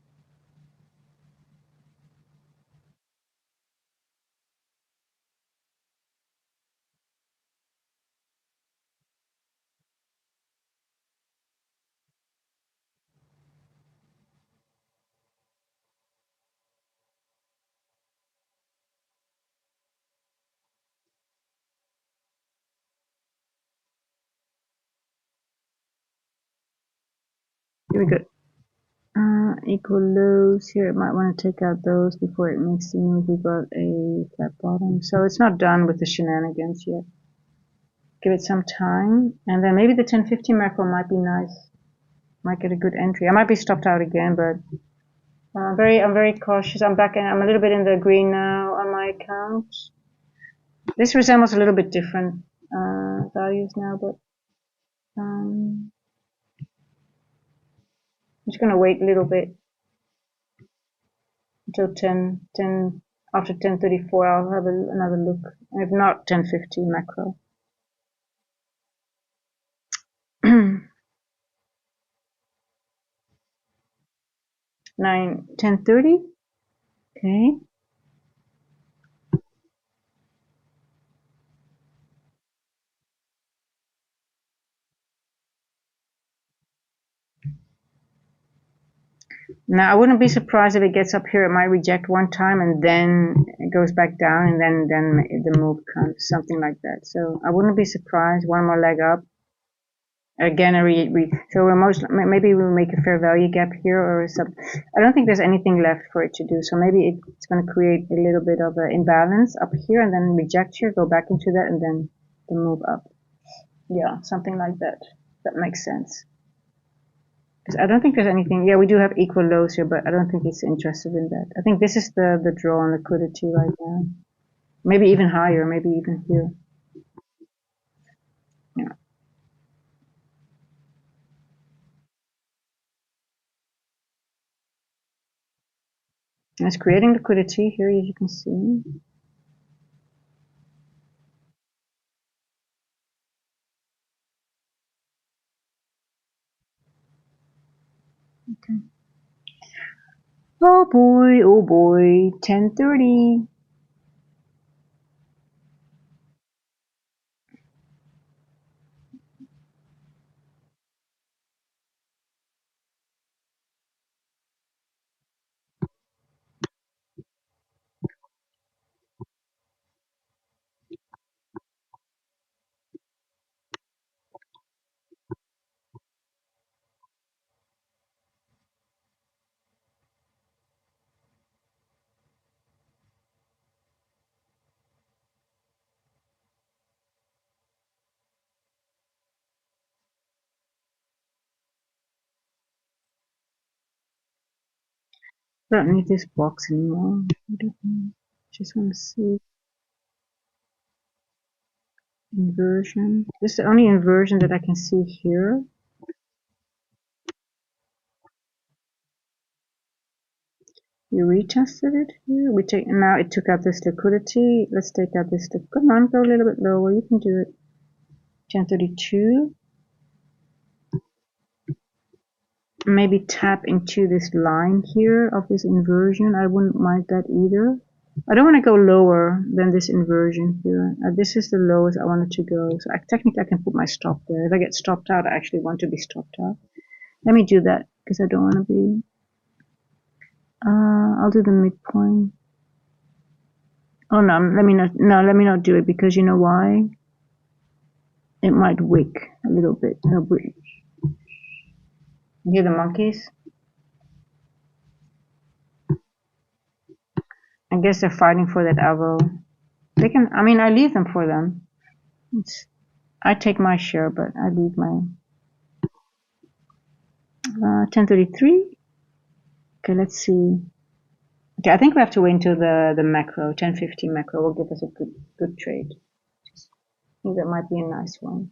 Speaker 1: Here we go. Equal lows here. It might want to take out those before it makes the move. We got a flat bottom, so it's not done with the shenanigans yet. Give it some time, and then maybe the 1050 macro might be nice. Might get a good entry. I might be stopped out again, but I'm very cautious. I'm back and I'm a little bit in the green now on my account. This resembles a little bit different values now, but I'm just gonna wait a little bit until 10, after 10:34. I'll have another look. If not, 10:50 macro. 10:30. Okay. Now, I wouldn't be surprised if it gets up here. It might reject one time and then it goes back down, and then the move comes, something like that. So I wouldn't be surprised. One more leg up. Again, so maybe we'll make a fair value gap here or some. I don't think there's anything left for it to do. So maybe it's going to create a little bit of an imbalance up here and then reject here, go back into that, and then the move up. Yeah, something like that. That makes sense. Because I don't think there's anything. Yeah, we do have equal lows here, but I don't think it's interested in that. I think this is the draw on liquidity right now. Maybe even higher, maybe even here. Yeah. And it's creating liquidity here, as you can see. Okay. Oh boy, 10:30. I don't need this box anymore. I don't know. Just want to see inversion. This is the only inversion that I can see here. You retested it here. Now it took out this liquidity. Let's take out this. Come on, go a little bit lower. You can do it. 10:32. Maybe tap into this line here of this inversion. I wouldn't mind that either. I don't want to go lower than this inversion here. This is the lowest I wanted to go. So technically I can put my stop there. If I get stopped out, I actually want to be stopped out. Let me do that because I don't want to be. I'll do the midpoint. Oh no, let me not do it because you know why? It might wick a little bit. No, you hear the monkeys? I guess they're fighting for that elbow. They can. I mean, I leave them for them. I take my share, but I leave my 10:33. Okay, let's see. Okay, I think we have to wait until the macro 10:50 macro will give us a good trade. I think that might be a nice one.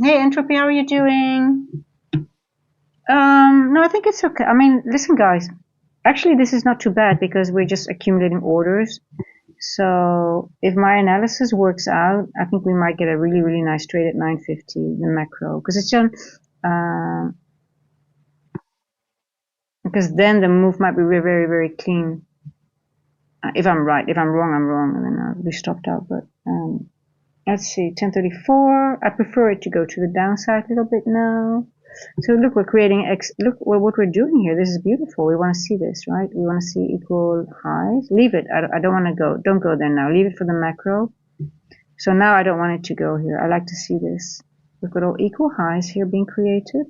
Speaker 1: Hey, Entropy, how are you doing? No, I think it's okay. I mean, listen, guys. Actually, this is not too bad because we're just accumulating orders. So if my analysis works out, I think we might get a really, really nice trade at 9:50, the macro, because it's just, because then the move might be very, very clean. If I'm right, if I'm wrong, and then I'll be stopped out. But let's see, 10:34. I prefer it to go to the downside a little bit now. So look, we're creating look what we're doing here. This is beautiful. We want to see this, right? We want to see equal highs. Leave it. I don't want to go. Don't go there now. Leave it for the macro. So now I don't want it to go here. I like to see this. We've got all equal highs here being created.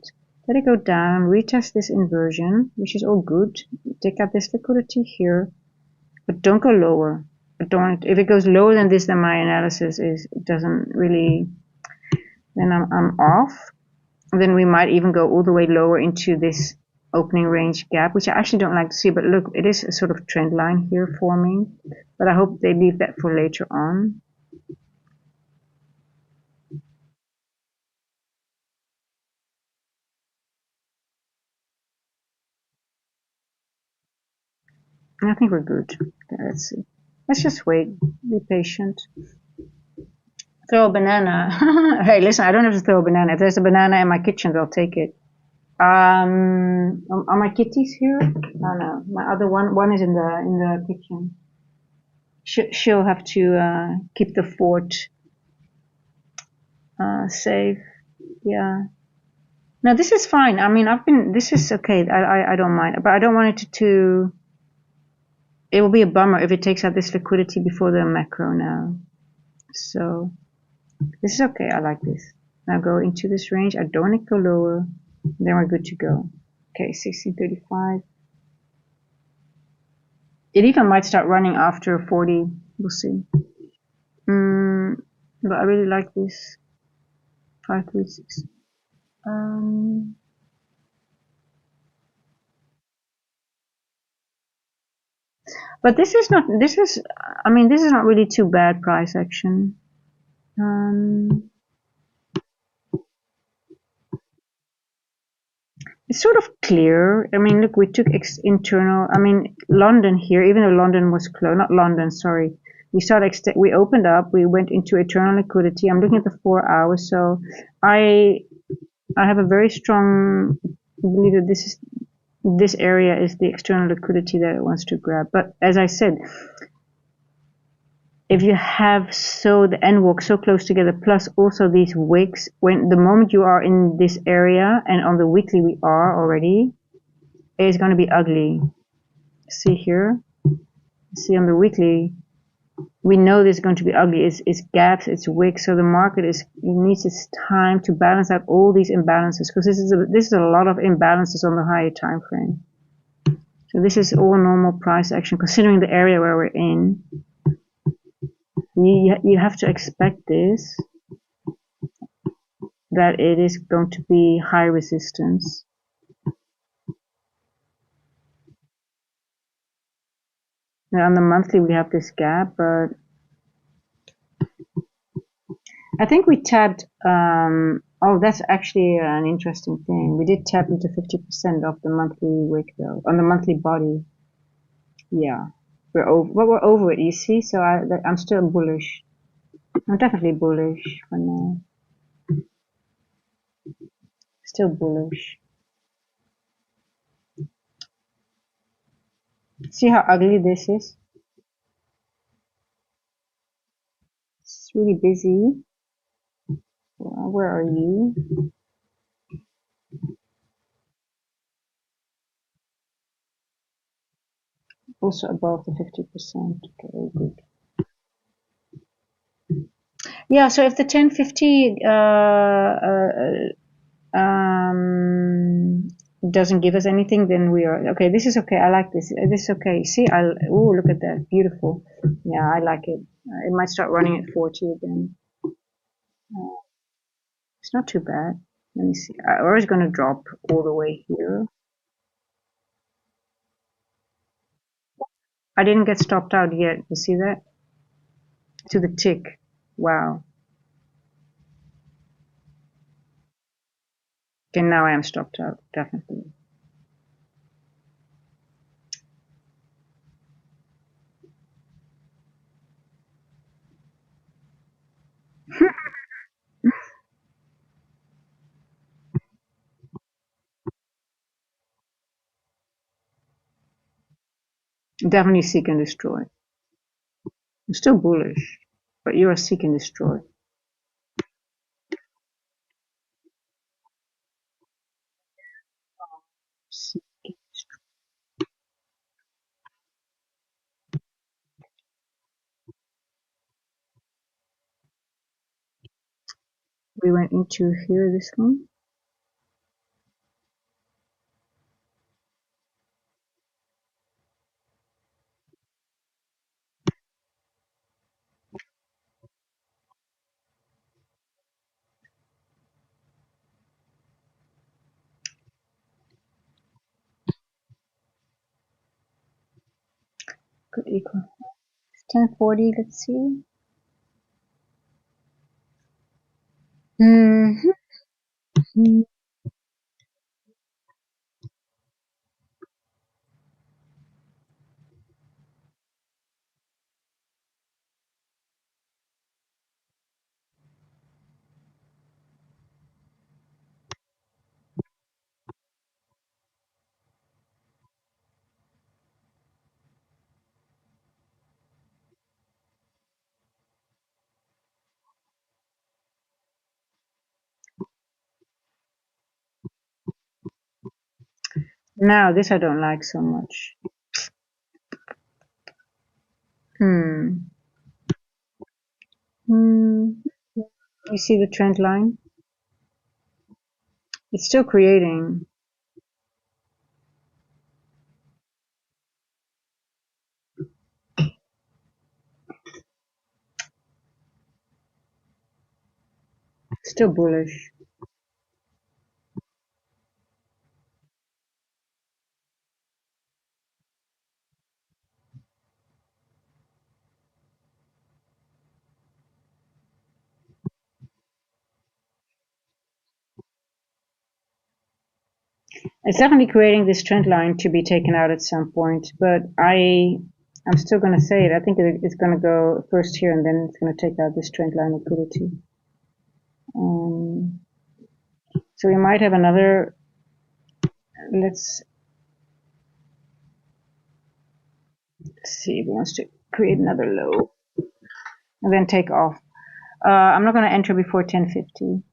Speaker 1: Let it go down, retest this inversion, which is all good. Take out this liquidity here, but don't go lower. I don't want it, if it goes lower than this, then my analysis doesn't really, then I'm off. And then we might even go all the way lower into this opening range gap, which I actually don't like to see, but look, it is a sort of trend line here forming, but I hope they leave that for later on. And I think we're good. Okay, let's see. Let's just wait. Be patient. Throw a banana. Hey, listen, I don't have to throw a banana. If there's a banana in my kitchen, they'll take it. Are my kitties here? Oh no, my other one is in the kitchen. She'll have to keep the fort safe. Yeah. No, this is fine. I mean, this is okay. I don't mind, but I don't want it to. It will be a bummer if it takes out this liquidity before the macro now. So this is okay. I like this. Now go into this range. I don't want to go lower. Then we're good to go. Okay, 1635. It even might start running after 40. We'll see. But I really like this. 536. But this is not. This is. I mean, this is not really too bad price action. It's sort of clear. I mean, look, we took internal. I mean, London here, even though London was closed, not London, sorry. We opened up. We went into eternal liquidity. I'm looking at the 4 hours, so I have a very strong belief that this area is the external liquidity that it wants to grab. But as I said, if you have the N walk so close together, plus also these wicks, when the moment you are in this area, and on the weekly we are already, it's going to be ugly. See here, see on the weekly, we know this is going to be ugly. It's gaps, it's wicks, so the market needs its time to balance out all these imbalances, because this is a lot of imbalances on the higher time frame. So this is all normal price action, considering the area where we're in. You have to expect this, that it is going to be high resistance. Now on the monthly we have this gap, but I think we tapped. Oh, that's actually an interesting thing. We did tap into 50% of the monthly wick though, on the monthly body. Yeah, we're over. Well, we're over it. You see, so I'm still bullish. I'm definitely bullish for now. Still bullish. See how ugly this is? It's really busy. Well, where are you? Also above the 50%. Okay, good. Yeah, so if the 1050 doesn't give us anything, then we are okay. This is okay. I like this. This is okay. See, oh, look at that, beautiful. Yeah, I like it. It might start running at 40 again. It's not too bad. Let me see. Or it's going to drop all the way here. I didn't get stopped out yet. You see that? To the tick. Wow. Okay, now I am stopped out, definitely. Definitely seek and destroy. I'm still bullish, but you are seek and destroy. Seek and destroy. We went into here, this one. could equal 1040. Let's see. Hmm. Now this I don't like so much. Hmm. Hmm. You see the trend line? It's still creating. Still bullish. It's definitely creating this trend line to be taken out at some point, but I'm still going to say it. I think it's going to go first here and then it's going to take out this trend line liquidity. Um, so we might have another. Let's see if it wants to create another low and then take off. I'm not going to enter before 1050.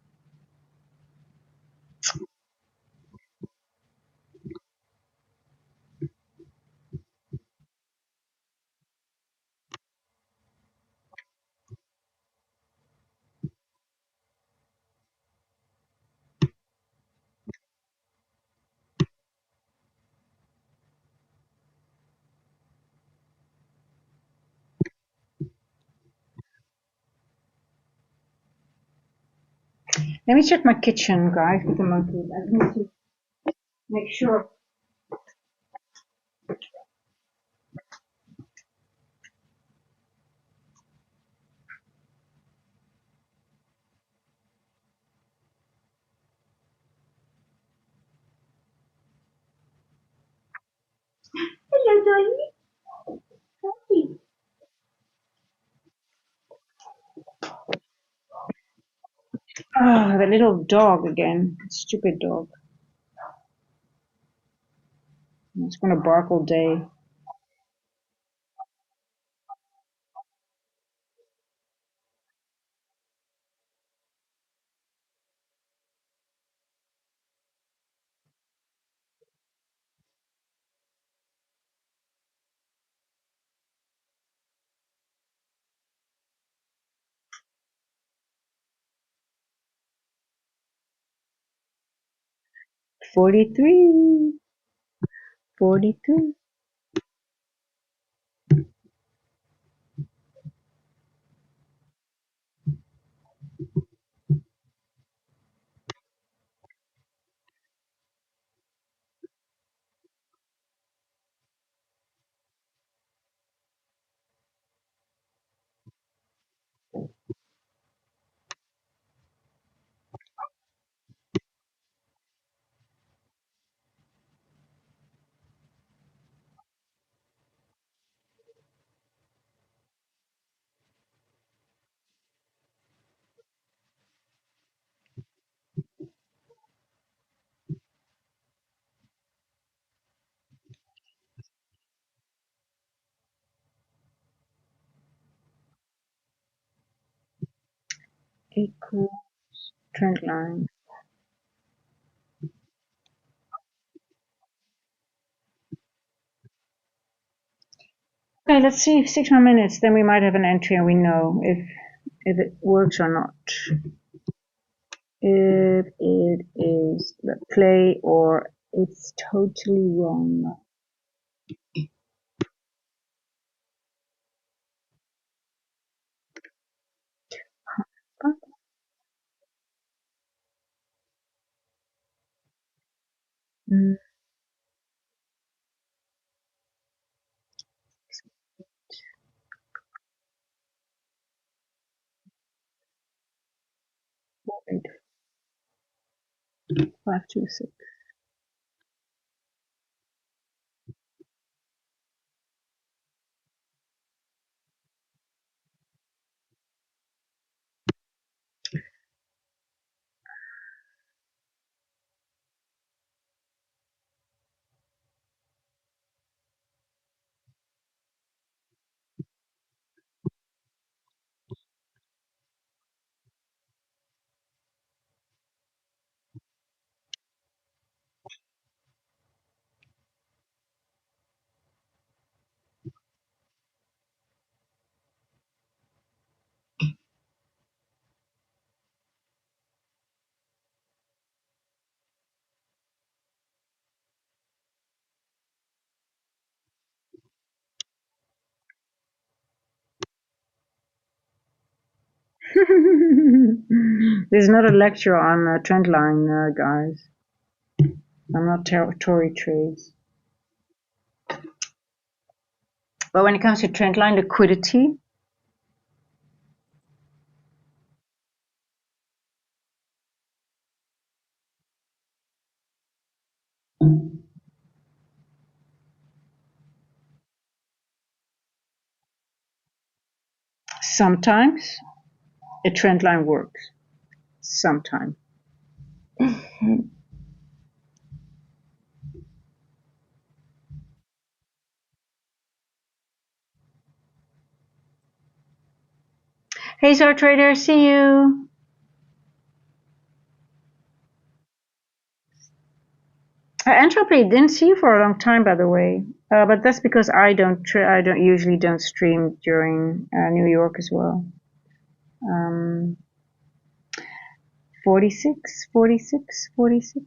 Speaker 1: Let me check my kitchen, guys, with the monkeys. I need to make sure. Hello, Dolly. Ah, the little dog again. Stupid dog. It's gonna bark all day. 43. 42. Equal trend line. Okay, let's see. 6 more minutes, then we might have an entry and we know if it works or not. If it is the play or it's totally wrong. Mm, 526. This is not a lecture on trend line, guys. I'm not Tory trades. But when it comes to trend line liquidity, sometimes a trend line works. Sometimes. Hey, Star Trader, see you. Entropy, didn't see you for a long time, by the way. But that's because I don't usually don't stream during New York as well. 46, 46, 46.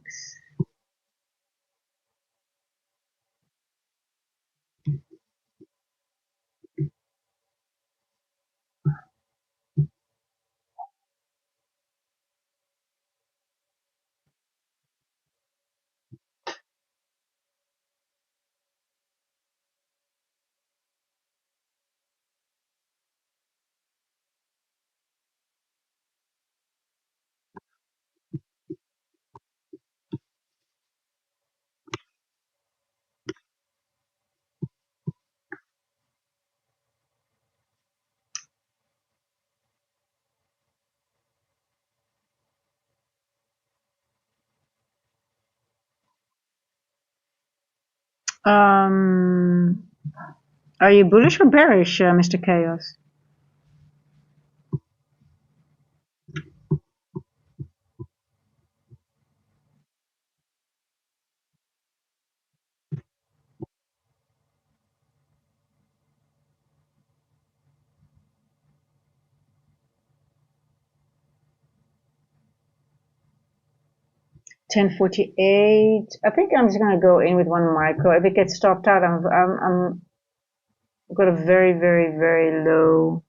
Speaker 1: Are you bullish or bearish, Mr. Chaos? $10.48. I think I'm just gonna go in with one micro. If it gets stopped out, I'm got a very, very, very low.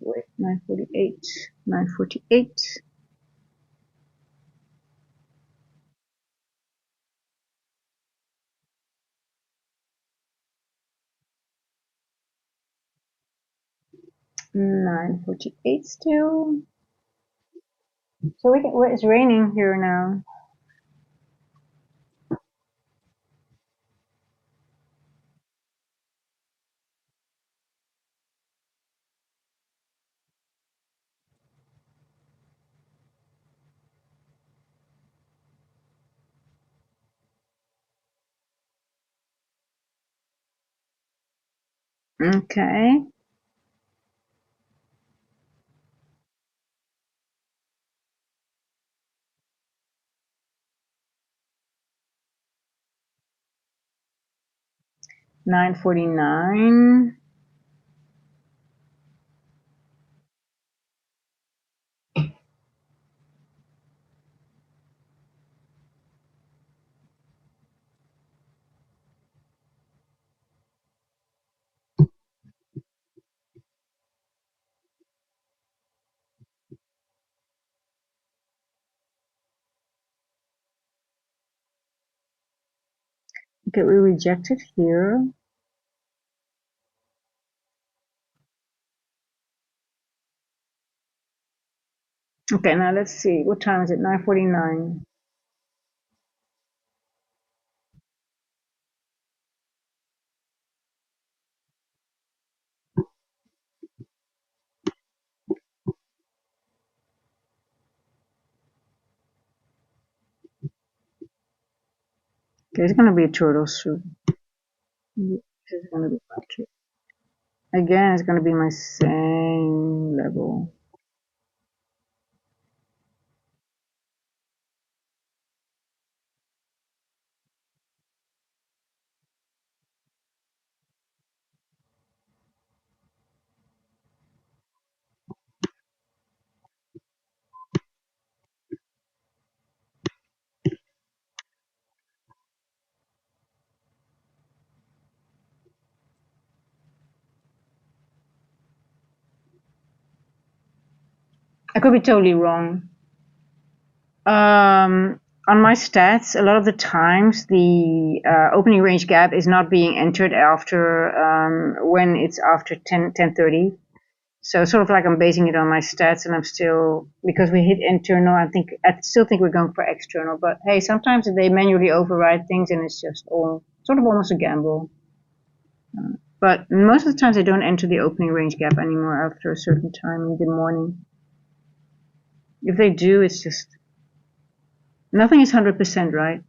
Speaker 1: Wait, 948, 948. $9.48 still. So it's raining here now. Okay. $9.49. Okay, we reject it here. Okay, now let's see. What time is it? 9:49. Okay, it's gonna be a turtle soup. This is gonna be my turtle. Again, it's gonna be my same level. I could be totally wrong. On my stats, a lot of the times the opening range gap is not being entered after when it's after 10:30. So sort of like I'm basing it on my stats, and I'm still, because we hit internal, I still think we're going for external. But hey, sometimes they manually override things, and it's just all sort of almost a gamble. But most of the times, I don't enter the opening range gap anymore after a certain time in the morning. If they do, it's just nothing is 100%, right?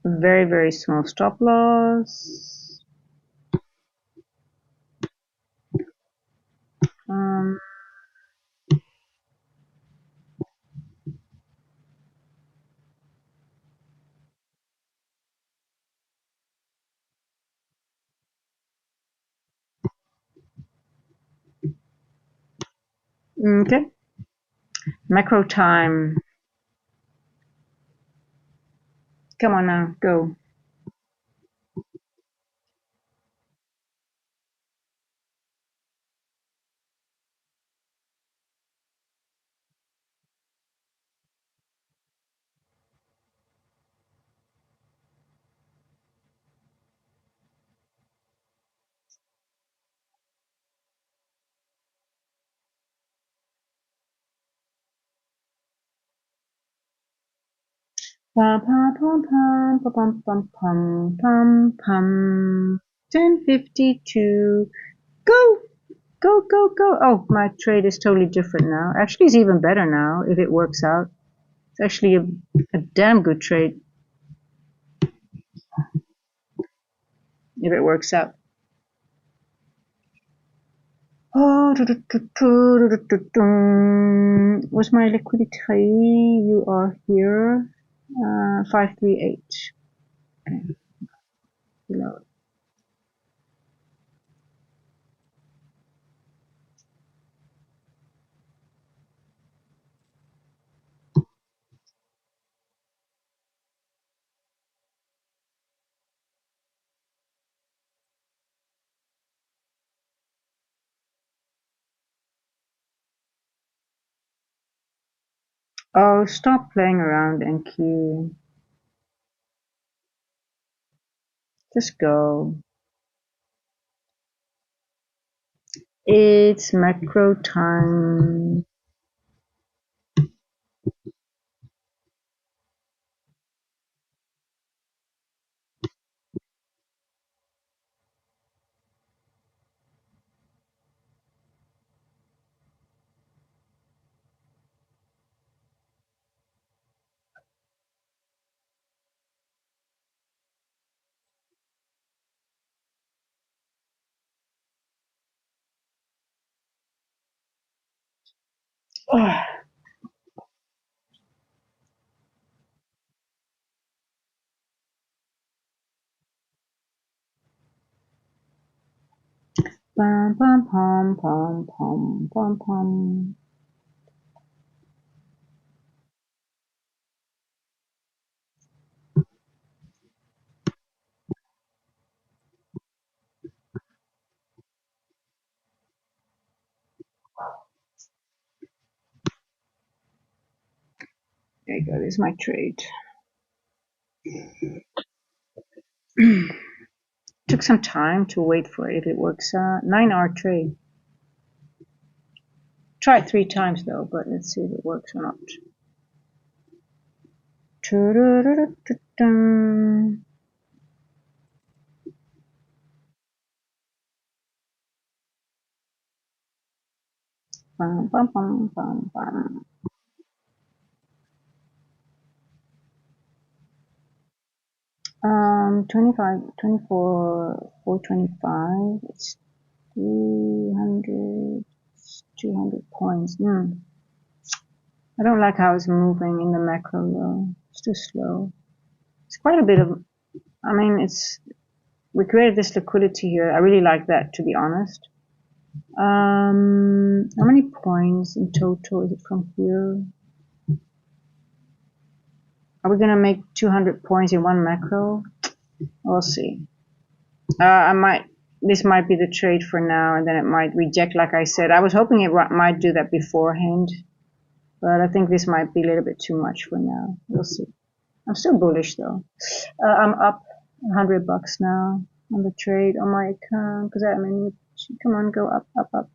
Speaker 1: Very, very small stop loss. Um, okay. Macro time. Come on now, go. Pum pum pum pum pum pum pum pum pum. 10:52. Go, go, go, go. Oh, my trade is totally different now. Actually, it's even better now if it works out. It's actually a damn good trade if it works out. Oh, what's my liquidity? You are here. 538. Okay, below. Oh, stop playing around, NQ. Just go. It's macro time. Oh. Pum pum pum pum pum pum pum. There you go. This is my trade. Took some time to wait for it if it works. 9-hour trade. Tried 3 times though, but let's see if it works or not. Bum, bum, bum, bum, bum. Um, 25, 24, 425. It's 300, 200 points. I don't like how it's moving in the macro though. It's too slow. It's quite a bit of, I mean, we created this liquidity here. I really like that, to be honest. How many points in total is it from here? Are we gonna make 200 points in one macro? We'll see. This might be the trade for now, and then it might reject, like I said. I was hoping it might do that beforehand, but I think this might be a little bit too much for now. We'll see. I'm still bullish though. I'm up $100 now on the trade on my account, because I mean, come on, go up, up, up.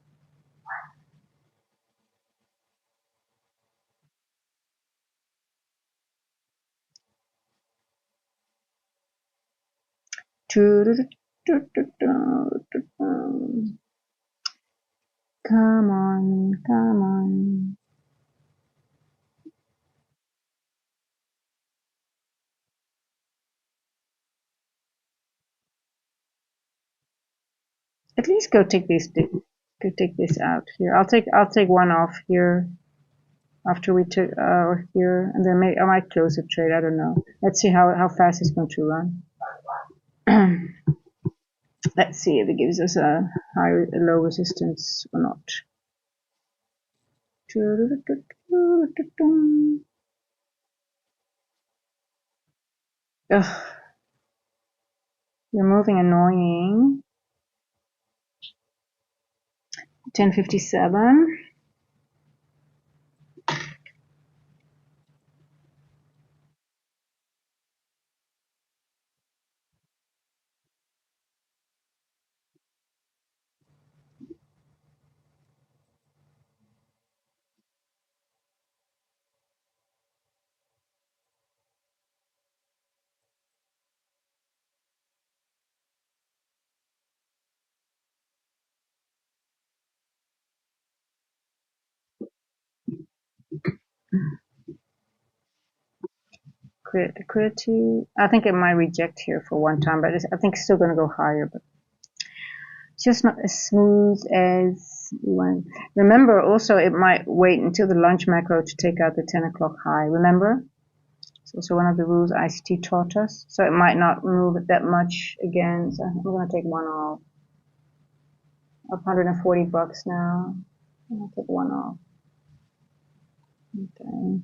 Speaker 1: Come on, come on. At least go take this out here. I'll take one off here after we took here, and then I might close the trade. I don't know. Let's see how fast it's going to run. Let's see if it gives us a low resistance or not. Ugh, you're moving annoying. 10:57. Liquidity. I think it might reject here for one time, but I think it's still going to go higher, but it's just not as smooth as we want. Remember, also, it might wait until the lunch macro to take out the 10 o'clock high. Remember? It's also one of the rules ICT taught us. So it might not move it that much again. So I'm going to take one off. Up $140 now. I'm going to take one off. Okay.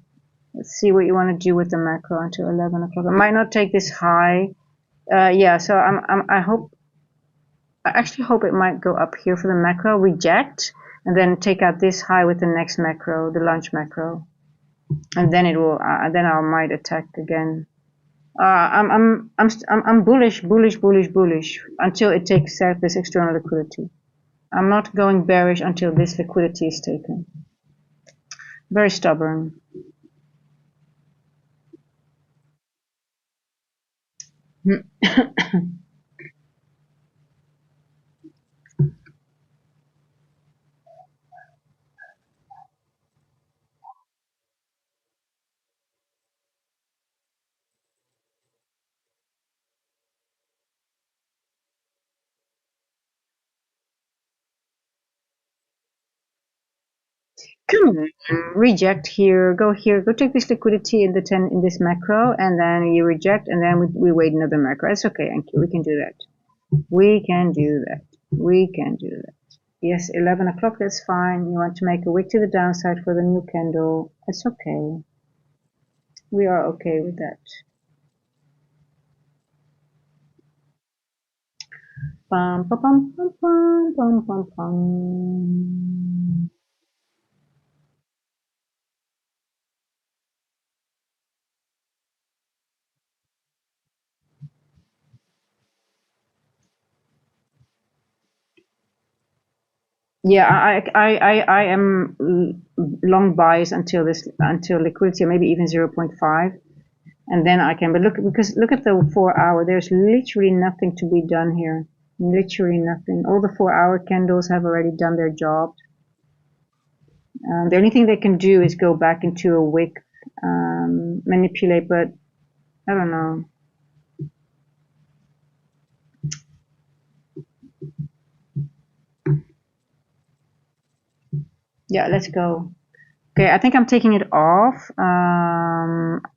Speaker 1: Let's see what you want to do with the macro until 11 o'clock. I might not take this high. Yeah, so I actually hope it might go up here for the macro, reject, and then take out this high with the next macro, the lunch macro, and then it will. Then I might attack again. I'm bullish, bullish, bullish, bullish until it takes out this external liquidity. I'm not going bearish until this liquidity is taken. Very stubborn. Come on, reject here, go take this liquidity in the 10 in this macro, and then you reject, and then we wait another macro. It's okay, NQ, we can do that. We can do that. We can do that. Yes, 11 o'clock, that's fine. You want to make a wick to the downside for the new candle. It's okay. We are okay with that. Bum, bum, bum, bum, bum, bum, bum, bum. Yeah, I am long bias until until liquidity, or maybe even 0.5, and then I can. But look at the 4 hour. There's literally nothing to be done here. Literally nothing. All the 4 hour candles have already done their job. The only thing they can do is go back into a wick, manipulate, but I don't know. Yeah, let's go. Okay, I think I'm taking it off.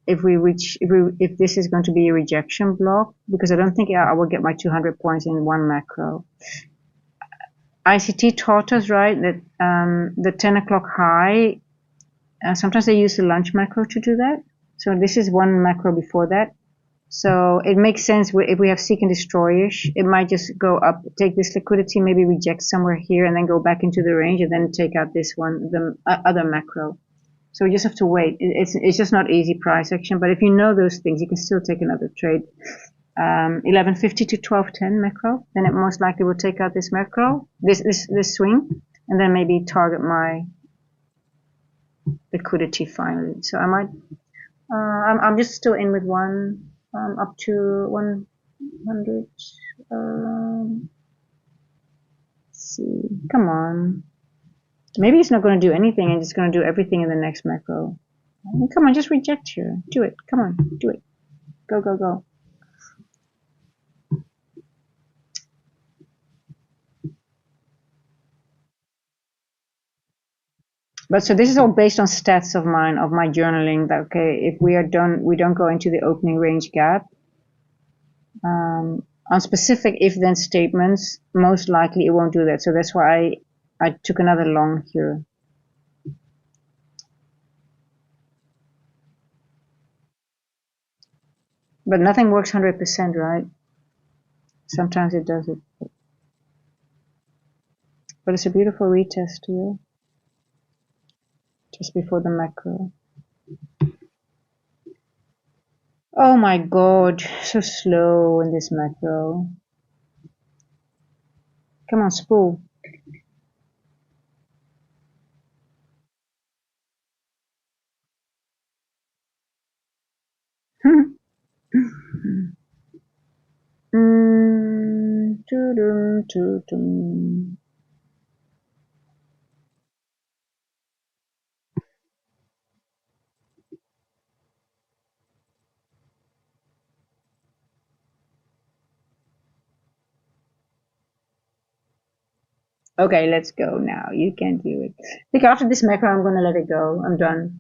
Speaker 1: If this is going to be a rejection block, because I don't think I will get my 200 points in one macro. ICT taught us, right, that the 10 o'clock high, sometimes they use the lunch macro to do that. So this is one macro before that. So it makes sense if we have seek and destroyish, it might just go up, take this liquidity, maybe reject somewhere here, and then go back into the range, and then take out this one, the other macro. So we just have to wait. It's just not easy price action, but if you know those things, you can still take another trade. 1150 to 1210 macro, then it most likely will take out this macro, this swing, and then maybe target my liquidity finally. So I might, I'm just still in with one, up to 100. Let's see, come on. Maybe it's not going to do anything and it's going to do everything in the next macro. Come on, just reject here. Do it. Come on, do it. Go, go, go. But so this is all based on stats of mine, of my journaling, that, okay, if we are done, we don't go into the opening range gap. On specific if-then statements, most likely it won't do that. So that's why I took another long here. But nothing works 100%, right? Sometimes it does it. But it's a beautiful retest here, just before the macro. Oh my god, so slow in this macro. Come on, spool. Okay, let's go now. You can do it. I think after this macro, I'm gonna let it go. I'm done.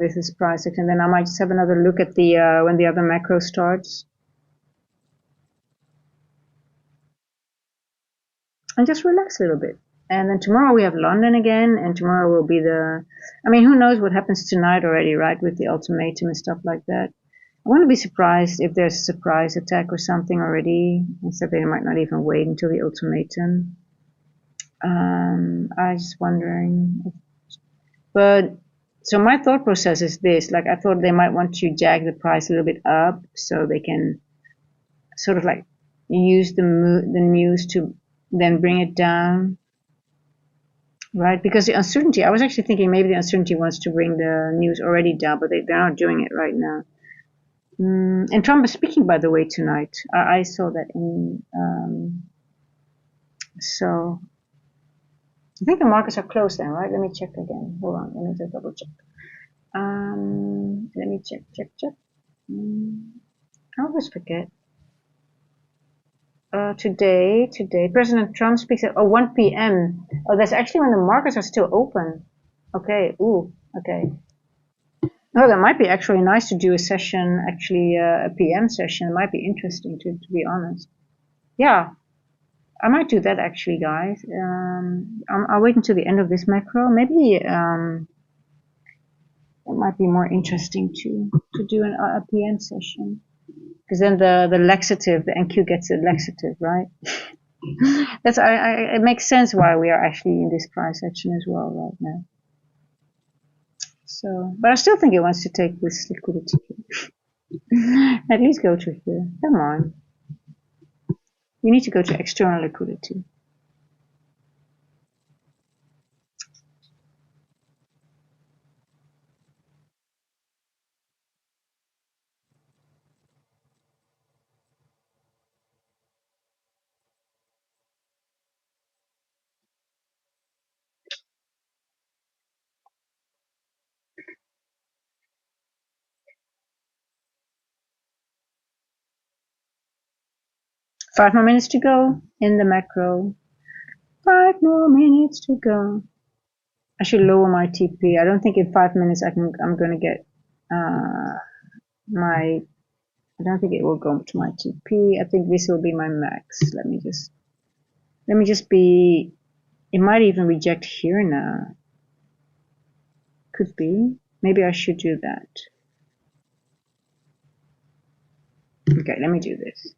Speaker 1: This is price action. Then I might just have another look at the when the other macro starts, and just relax a little bit. And then tomorrow we have London again, and tomorrow will be the. I mean, who knows what happens tonight already, right? With the ultimatum and stuff like that. I wouldn't be surprised if there's a surprise attack or something already. Instead, they might not even wait until the ultimatum. I was wondering, but so my thought process is this: like, I thought they might want to jag the price a little bit up so they can sort of like use the news to then bring it down, right? Because the uncertainty, I was actually thinking maybe the uncertainty wants to bring the news already down, but they're not doing it right now. And Trump is speaking, by the way, tonight. I saw that in. So I think the markets are closed then, right? Let me check again. Hold on, let me just double check. Let me check. I always forget. Today, President Trump speaks at 1 p.m. Oh, that's actually when the markets are still open. Okay. Ooh. Okay. Oh, that might be actually nice to do a session, actually a PM session. It might be interesting to be honest. Yeah, I might do that actually, guys. I'll wait until the end of this macro. Maybe it might be more interesting to do a PM session, because then the laxative, the NQ gets a laxative, right? That's it makes sense why we are actually in this price action as well right now. So, but I still think it wants to take this liquidity. At least go to here. Come on. You need to go to external liquidity. 5 more minutes to go in the macro. 5 more minutes to go. I should lower my TP. I don't think in 5 minutes I'm gonna get my. I don't think it will go to my TP. I think this will be my max. Let me just be. It might even reject here now. Could be. Maybe I should do that. Okay, let me do this.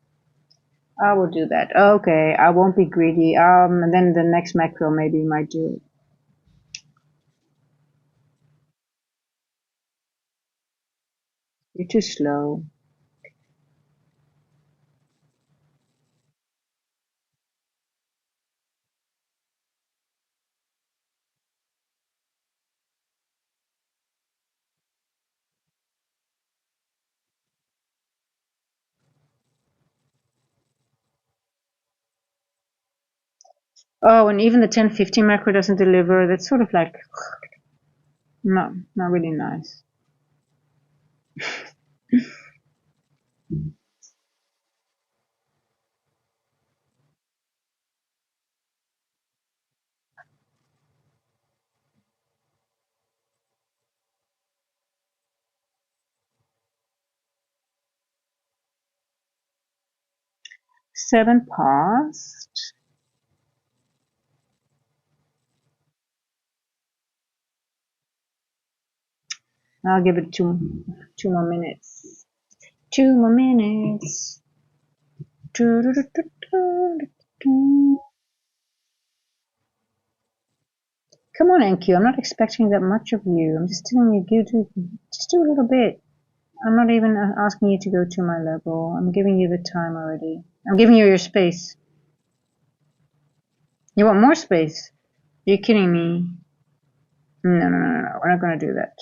Speaker 1: I will do that. Okay, I won't be greedy. And then the next macro maybe might do it. You're too slow. Oh, and even the 1050 macro doesn't deliver. That's sort of like, not really nice. Seven past. I'll give it two more minutes. 2 more minutes. Come on, NQ. I'm not expecting that much of you. I'm just telling you, just do a little bit. I'm not even asking you to go to my level. I'm giving you the time already. I'm giving you your space. You want more space? Are you kidding me? No. We're not going to do that.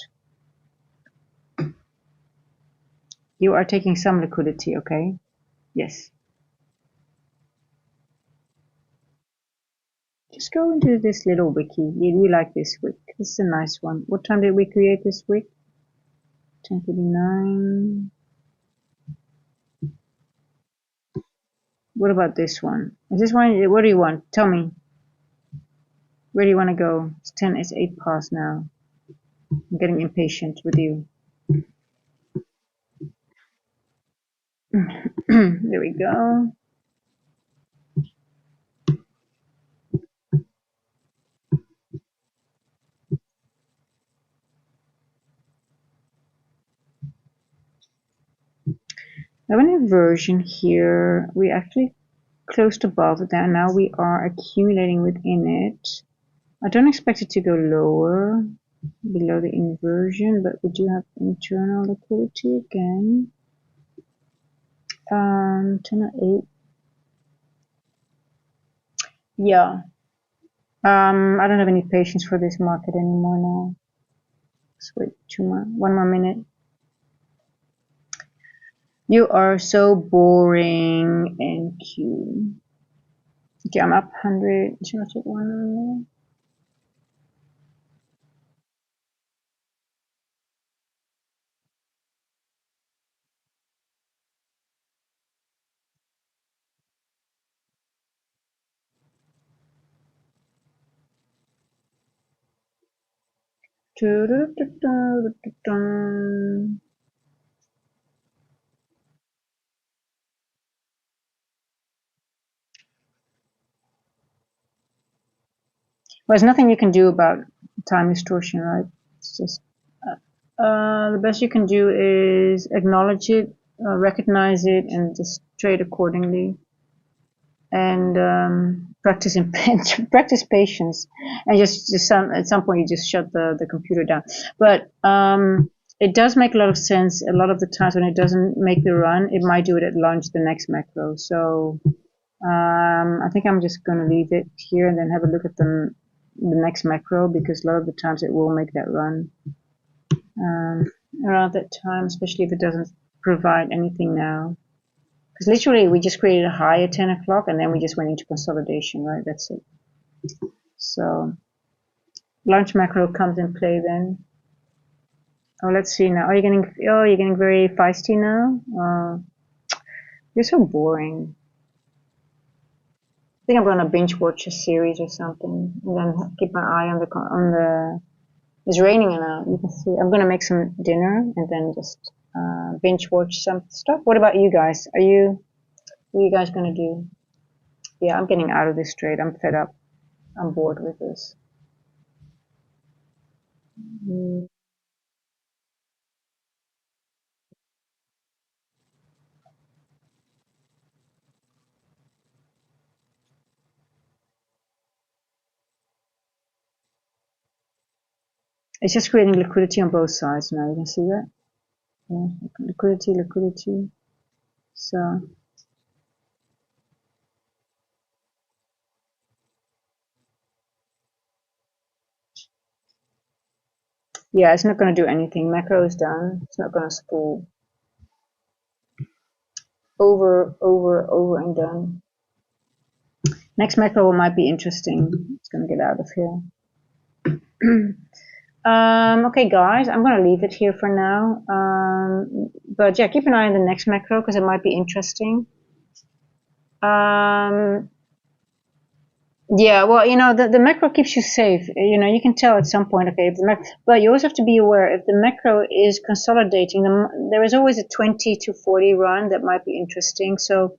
Speaker 1: You are taking some liquidity, okay? Yes. Just go into this little wiki. You like this wick. This is a nice one. What time did we create this wick? 10:39. What about this one? Is this one? What do you want? Tell me. Where do you want to go? It's 8 past now. I'm getting impatient with you. There we go. I have an inversion here. We actually closed above that. Now we are accumulating within it. I don't expect it to go lower below the inversion, but we do have internal liquidity again. 10:08. Yeah. I don't have any patience for this market anymore now. Let's wait 1 more minute. You are so boring, NQ. Okay, I'm up 100. Should I take one more? Well, there's nothing you can do about time distortion, right? It's just the best you can do is acknowledge it, recognize it, and just trade accordingly. And practice practice patience, and just at some point you just shut the computer down. But it does make a lot of sense. A lot of the times when it doesn't make the run, it might do it at launch the next macro. So I think I'm just going to leave it here and then have a look at the next macro, because a lot of the times it will make that run around that time, especially if it doesn't provide anything now. Because literally we just created a high at 10 o'clock and then we just went into consolidation, right? That's it. So launch macro comes in play then. Oh, let's see now. You're getting very feisty now. You're so boring. think I'm gonna binge watch a series or something, and then keep my eye on the. It's raining now. You can see. I'm gonna make some dinner and then just binge watch some stuff. What about you guys? What are you guys gonna do? Yeah, I'm getting out of this trade. I'm fed up. I'm bored with this. Mm. It's just creating liquidity on both sides now. You can see that. Yeah, liquidity, liquidity. So yeah, it's not going to do anything. Macro is done. It's not going to spool. Over and done. Next macro might be interesting. It's going to get out of here. Okay, guys, I'm going to leave it here for now. But yeah, keep an eye on the next macro because it might be interesting. Yeah, well, the macro keeps you safe. You can tell at some point, okay, if the macro, but you always have to be aware if the macro is consolidating, there is always a 20 to 40 run that might be interesting. So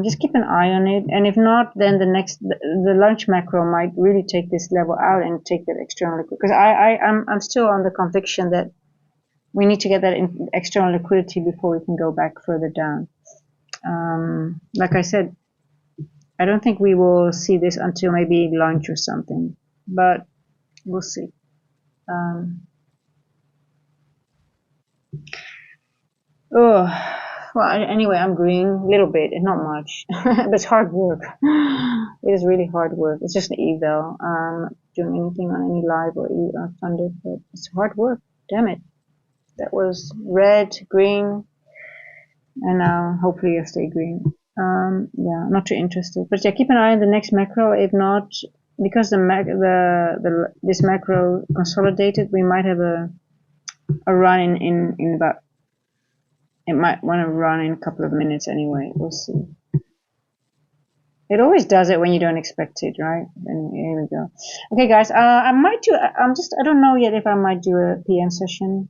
Speaker 1: just keep an eye on it. And if not, then the lunch macro might really take this level out and take that external liquidity. Because I'm still on the conviction that we need to get that external liquidity before we can go back further down. Like I said, I don't think we will see this until maybe lunch or something, but we'll see. Oh, well, anyway, I'm green a little bit, not much, but it's hard work. It is really hard work. It's just an eval. Not doing anything on any live or funded, but it's hard work. Damn it. That was red, green, and now hopefully I stay green. Yeah, not too interested. But yeah, keep an eye on the next macro. If not, because this macro consolidated, we might have a run in about. It might want to run in a couple of minutes anyway. We'll see. It always does it when you don't expect it, right? And here we go. Okay, guys. I might do. I don't know yet if I might do a PM session.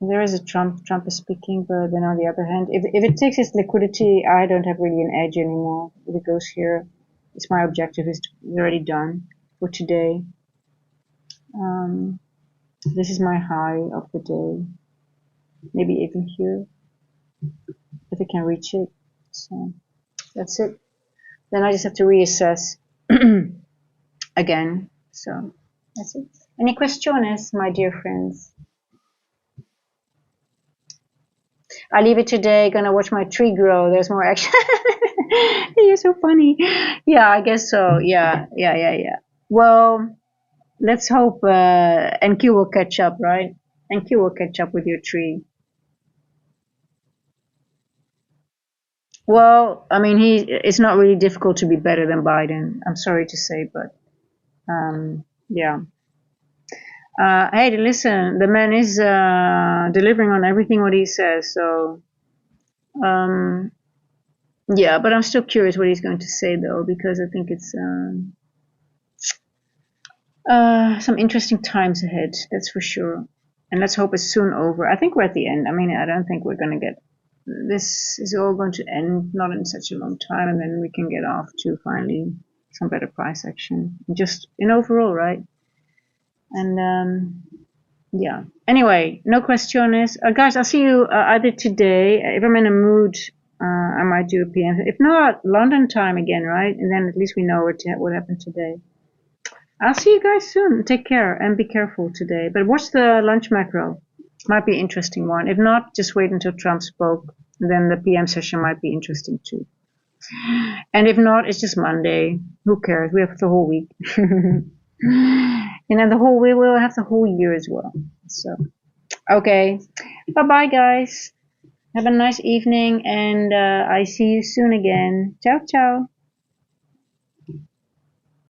Speaker 1: There is a Trump is speaking, but then on the other hand, if it takes its liquidity, I don't have really an edge anymore. If it goes here, it's my objective is already done for today. This is my high of the day. Maybe even here, if it can reach it. So that's it. Then I just have to reassess again. So that's it. Any questions, my dear friends? I leave it today. Gonna watch my tree grow. There's more action. You're so funny. Yeah, I guess so. Yeah. Well, let's hope NQ will catch up, right? NQ will catch up with your tree. Well, I mean, it's not really difficult to be better than Biden. I'm sorry to say, but yeah. Hey, listen, the man is delivering on everything what he says. So, yeah, but I'm still curious what he's going to say though, because I think it's some interesting times ahead. That's for sure. And let's hope it's soon over. I think we're at the end. I mean, I don't think we're going to get. This is all going to end not in such a long time, and then we can get off to finally some better price action. Just in overall, right? And yeah. Anyway, no questions. Guys, I'll see you either today. If I'm in a mood, I might do a PM. If not, London time again, right? And then at least we know what happened today. I'll see you guys soon. Take care and be careful today. But watch the lunch macro. Might be an interesting one. If not, just wait until Trump spoke. Then the PM session might be interesting too. And if not, it's just Monday. Who cares? We have the whole week. We will have the whole year as well. So, okay. Bye bye, guys. Have a nice evening, and I see you soon again. Ciao, ciao.